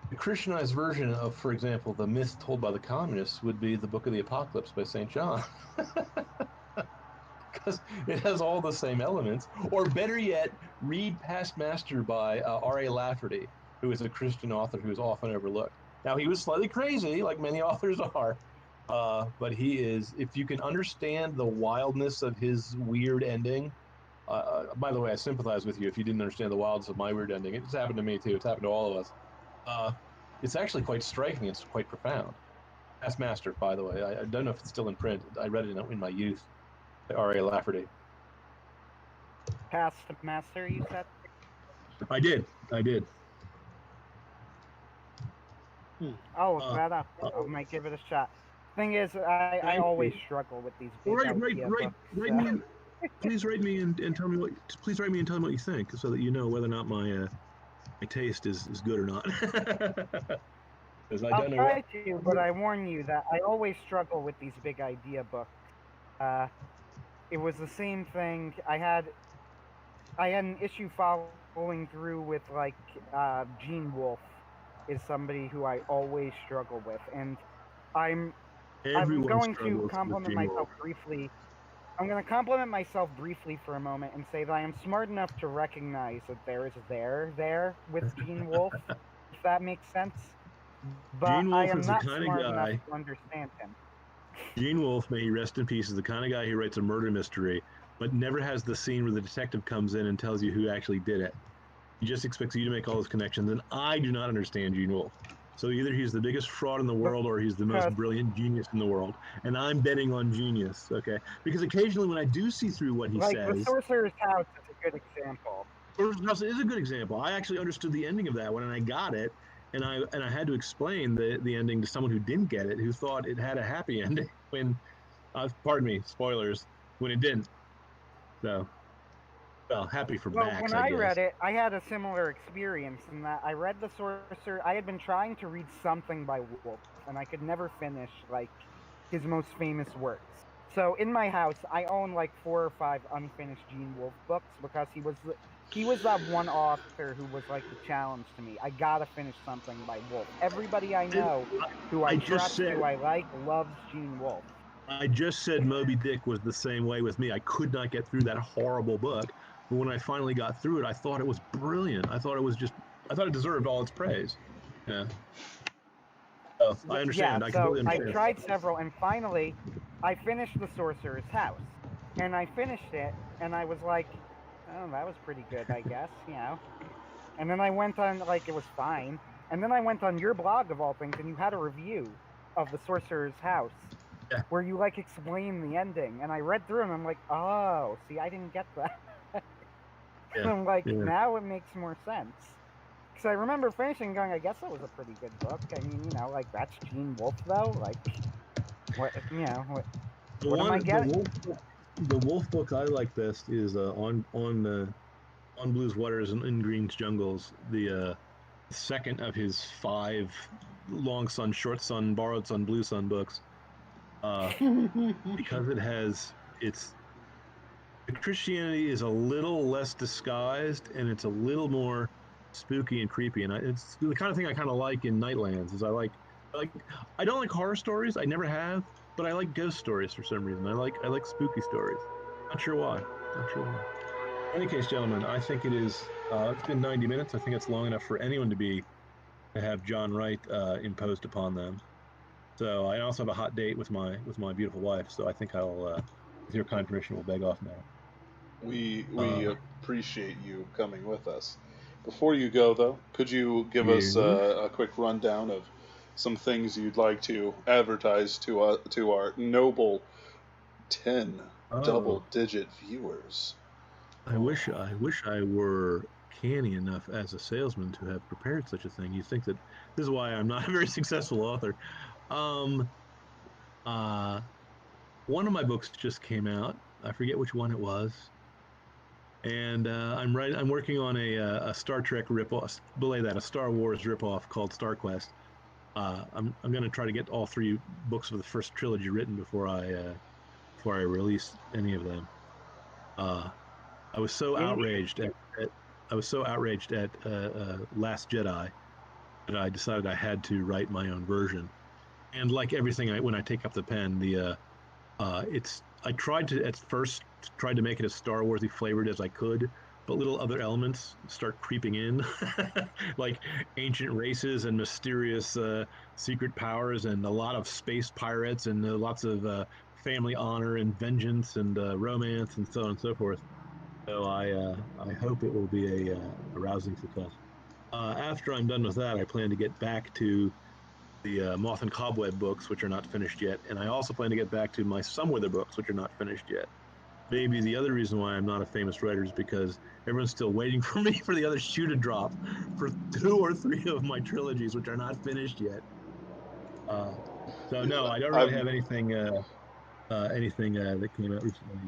the Christianized version of, for example, the myth told by the communists would be the Book of the Apocalypse by St. John. Because it has all the same elements. Or better yet, read Past Master by R.A. Lafferty, who is a Christian author who is often overlooked. Now, he was slightly crazy, like many authors are, but he is, if you can understand the wildness of his weird ending, by the way, I sympathize with you if you didn't understand the wildness of my weird ending. It's happened to me too. It's happened to all of us. It's actually quite striking. It's quite profound. Past Master, by the way. I don't know if it's still in print. I read it in my youth by R.A. Lafferty. Past Master, you said? I did. I'll look that up. I might give it a shot. Thing is, I always struggle with these big idea books. Please write me and tell me what. Please write me and tell me what you think, so that you know whether or not my taste is good or not. I'll try to, but I warn you that I always struggle with these big idea books. It was the same thing. I had an issue following through with like Gene Wolfe is somebody who I always struggle with, and I'm going to compliment myself briefly. I'm going to compliment myself briefly for a moment and say that I am smart enough to recognize that there is there with Gene Wolfe, if that makes sense. But I am not smart enough to understand him. Gene Wolfe, may he rest in peace, is the kind of guy who writes a murder mystery, but never has the scene where the detective comes in and tells you who actually did it. He just expects you to make all those connections, and I do not understand Gene Wolfe. So either he's the biggest fraud in the world or he's the most brilliant genius in the world. And I'm betting on genius, okay? Because occasionally when I do see through what he says... Like The Sorcerer's House is a good example. Sorcerer's House is a good example. I actually understood the ending of that one, and I got it. And I had to explain the ending to someone who didn't get it, who thought it had a happy ending when... pardon me, spoilers, when it didn't. So... Well, happy for Max, when I read it, I had a similar experience in that I read The Sorcerer. I had been trying to read something by Wolfe, and I could never finish, like, his most famous works. So in my house, I own, like, 4 or 5 unfinished Gene Wolfe books because he was that one author who was, like, the challenge to me. I gotta finish something by Wolfe. Everybody I know who I trust, who I like, loves Gene Wolfe. I just said Moby Dick was the same way with me. I could not get through that horrible book. But when I finally got through it, I thought it was brilliant. I thought it deserved all its praise. Yeah. So I understand. Yeah, I completely understand. I tried several, and finally, I finished The Sorcerer's House. And I finished it, and I was like, oh, that was pretty good, I guess, you know. And then I went on, like, it was fine. And then I went on your blog, of all things, and you had a review of The Sorcerer's House. Yeah. Where you, like, explain the ending. And I read through, and I'm like, oh, see, I didn't get that. Yeah, I'm like, now it makes more sense. Because I remember finishing and going, I guess that was a pretty good book. I mean, you know, like, that's Gene Wolfe, though. Like, what, you know, what am I getting? The Wolfe book I like best is on Blue's Waters and In Green's Jungles, the second of his 5 Long Sun, Short Sun, Borrowed Sun, Blue Sun books. Because the Christianity is a little less disguised and it's a little more spooky and creepy, and it's the kind of thing I kind of like in Nightlands. Is I don't like horror stories. I never have, but I like ghost stories for some reason. I like spooky stories. Not sure why. In any case, gentlemen, I think it is. It's been 90 minutes. I think it's long enough for anyone to have John Wright imposed upon them. So I also have a hot date with my beautiful wife. So I think I'll, with your kind permission, we'll beg off now. We appreciate you coming with us. Before you go, though, could you give us a quick rundown of some things you'd like to advertise to our noble 10 double-digit viewers? I wish I were canny enough as a salesman to have prepared such a thing. You think that this is why I'm not a very successful author. One of my books just came out. I forget which one it was. And I'm working on a Star Trek ripoff. Belay that, a Star Wars ripoff called Star Quest. I'm going to try to get all 3 books of the first trilogy written before I release any of them. I was so outraged at so outraged at Last Jedi that I decided I had to write my own version. And like everything, when I take up the pen, I tried to at first tried to make it as Star Warsy flavored as I could, but little other elements start creeping in, like ancient races and mysterious secret powers, and a lot of space pirates, and lots of family honor and vengeance and romance and so on and so forth. So I hope it will be a rousing success. After I'm done with that, I plan to get back to the Moth and Cobweb books, which are not finished yet, and I also plan to get back to my Somewither books, which are not finished yet. Maybe the other reason why I'm not a famous writer is because everyone's still waiting for me for the other shoe to drop for 2 or 3 of my trilogies, which are not finished yet. So no, I don't really have anything that came out recently.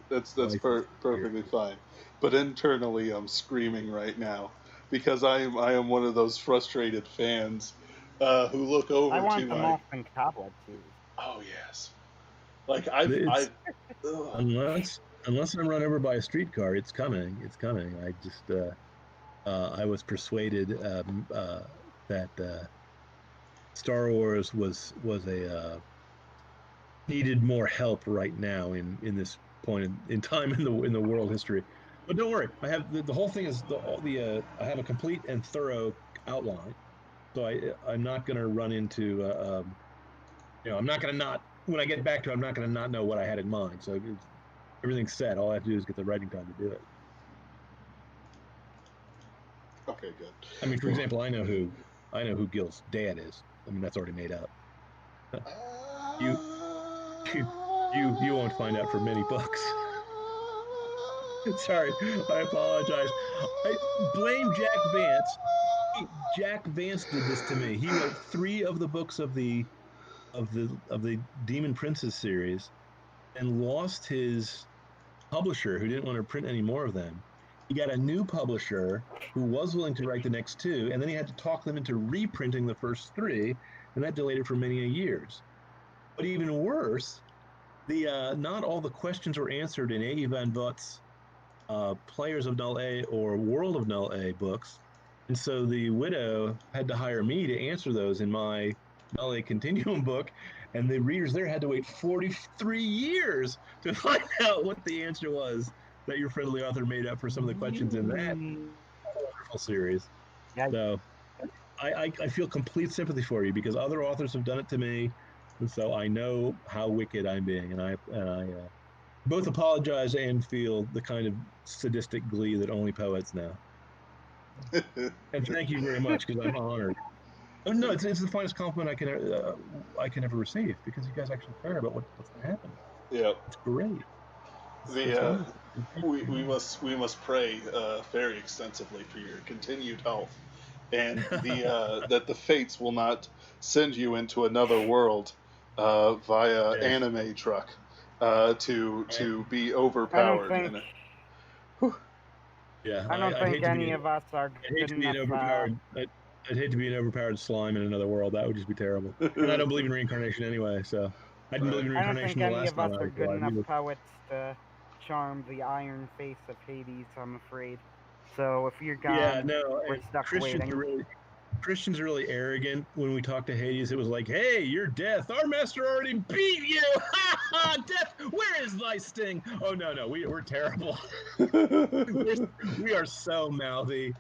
That's perfectly fine. But internally, I'm screaming right now because I am one of those frustrated fans who look over I want to the my. Moth and Cobweb series. Oh yes, like I've unless I'm run over by a streetcar, it's coming. It's coming. I just I was persuaded that Star Wars was a needed more help right now in this point in time in the world history. But don't worry, I have the whole thing is I have a complete and thorough outline, so I'm not going to run into I'm not going to not when I get back to it, I'm not going to not know what I had in mind. So everything's set. All I have to do is get the writing time to do it. Okay, good. I mean, for example, I know who Gil's dad is. I mean, that's already made up. You won't find out for many books. Sorry, I apologize. I blame Jack Vance. Jack Vance did this to me. He wrote 3 of the books of the Demon Princes series, and lost his publisher, who didn't want to print any more of them. He got a new publisher who was willing to write the next 2, and then he had to talk them into reprinting the first 3, and that delayed it for many years. But even worse, not all the questions were answered in A.E. Van Vogt's Players of Null A or World of Null A books, and so the widow had to hire me to answer those in my Null A Continuum book, and the readers there had to wait 43 years to find out what the answer was that your friendly author made up for some of the questions in that wonderful series. Yeah. So I feel complete sympathy for you because other authors have done it to me, and so I know how wicked I'm being, and I both apologize and feel the kind of sadistic glee that only poets know. And thank you very much because I'm honored. Oh, no, it's the finest compliment I can ever receive because you guys actually care about what's going to happen. Yeah, it's great. We must pray very extensively for your continued health, and that the fates will not send you into another world via anime truck to be overpowered. I don't think any of us are good enough. I'd hate to be an overpowered slime in another world. That would just be terrible. And I don't believe in reincarnation anyway, so I didn't believe in reincarnation the last time I was alive. I don't think any of us are good enough poets to charm the iron face of Hades, I'm afraid. So if you're gone, we're stuck waiting. Christians are really arrogant. When we talk to Hades, it was like, hey, you're Death. Our master already beat you. Ha ha, Death, where is thy sting? Oh, no, we're terrible. we are so mouthy.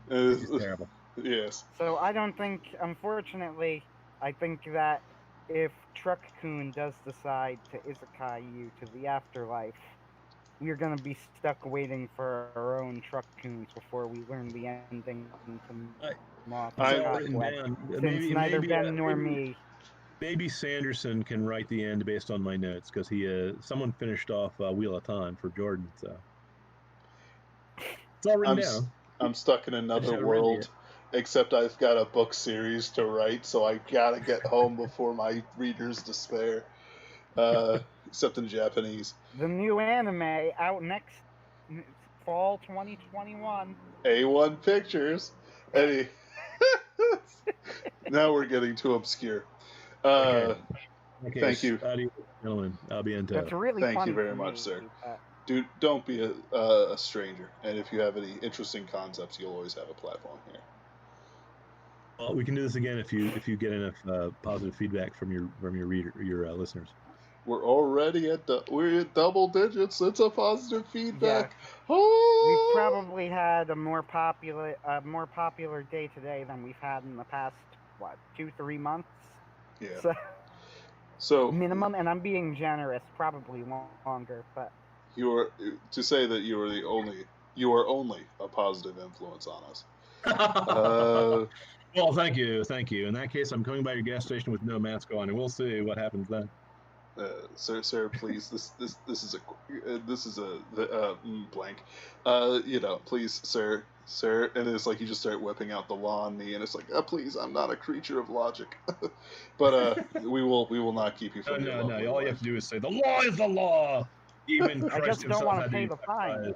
This is terrible. Yes. So I don't think, unfortunately, I think that if Truck-kun does decide to isekai you to the afterlife, we're going to be stuck waiting for our own Truck-kuns before we learn the ending to Moth and Cobweb. Since neither Ben nor me. Maybe Sanderson can write the end based on my notes, because someone finished off Wheel of Time for Jordan, so. It's all written down. I'm stuck in another world, except I've got a book series to write, so I gotta get home before my readers despair. Except in Japanese. The new anime out next fall 2021. A1 Pictures. Now we're getting too obscure. Okay, thank you. Adios, gentlemen. I'll be in touch. That's really Thank funny you very much, sir. dude, don't be a stranger. And if you have any interesting concepts, you'll always have a platform here. Well, we can do this again if you get enough positive feedback from your listeners. We're already we're at double digits. It's a positive feedback. Yeah. Oh! We've probably had a more popular day today than we've had in the past 2-3 months. Yeah. So minimum, and I'm being generous, probably longer, but you are to say that you are only a positive influence on us. Well, thank you. In that case, I'm coming by your gas station with no mask on, and we'll see what happens then. Sir, please. This is a blank. Please, sir, and it's like you just start whipping out the law on me, and it's like, please, I'm not a creature of logic, but we will not keep you from your No. All life. you have to do is say the law is the law. Even I Christ just don't himself want had to pay the fine.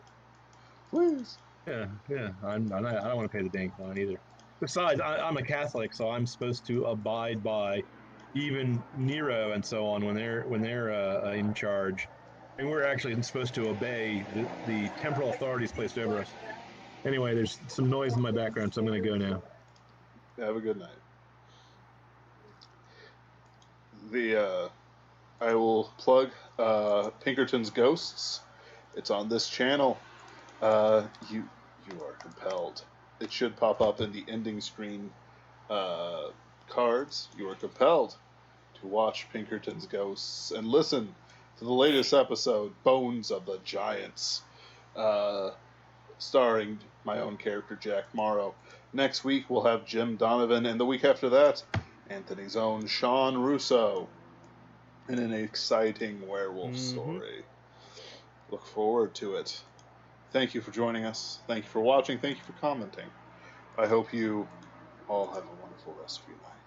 Please. Yeah. I don't want to pay the dang fine either. Besides, I'm a Catholic, so I'm supposed to abide by even Nero and so on when they're in charge, and we're actually supposed to obey the temporal authorities placed over us. Anyway, there's some noise in my background, so I'm going to go now. Have a good night. I will plug Pinkerton's Ghosts. It's on this channel. You are compelled. It should pop up in the ending screen cards. You are compelled to watch Pinkerton's Ghosts and listen to the latest episode, Bones of the Giants, starring my own character, Jack Morrow. Next week, we'll have Jim Donovan, and the week after that, Anthony's own Sean Russo, in an exciting werewolf story. Look forward to it. Thank you for joining us. Thank you for watching. Thank you for commenting. I hope you all have a wonderful rest of your night.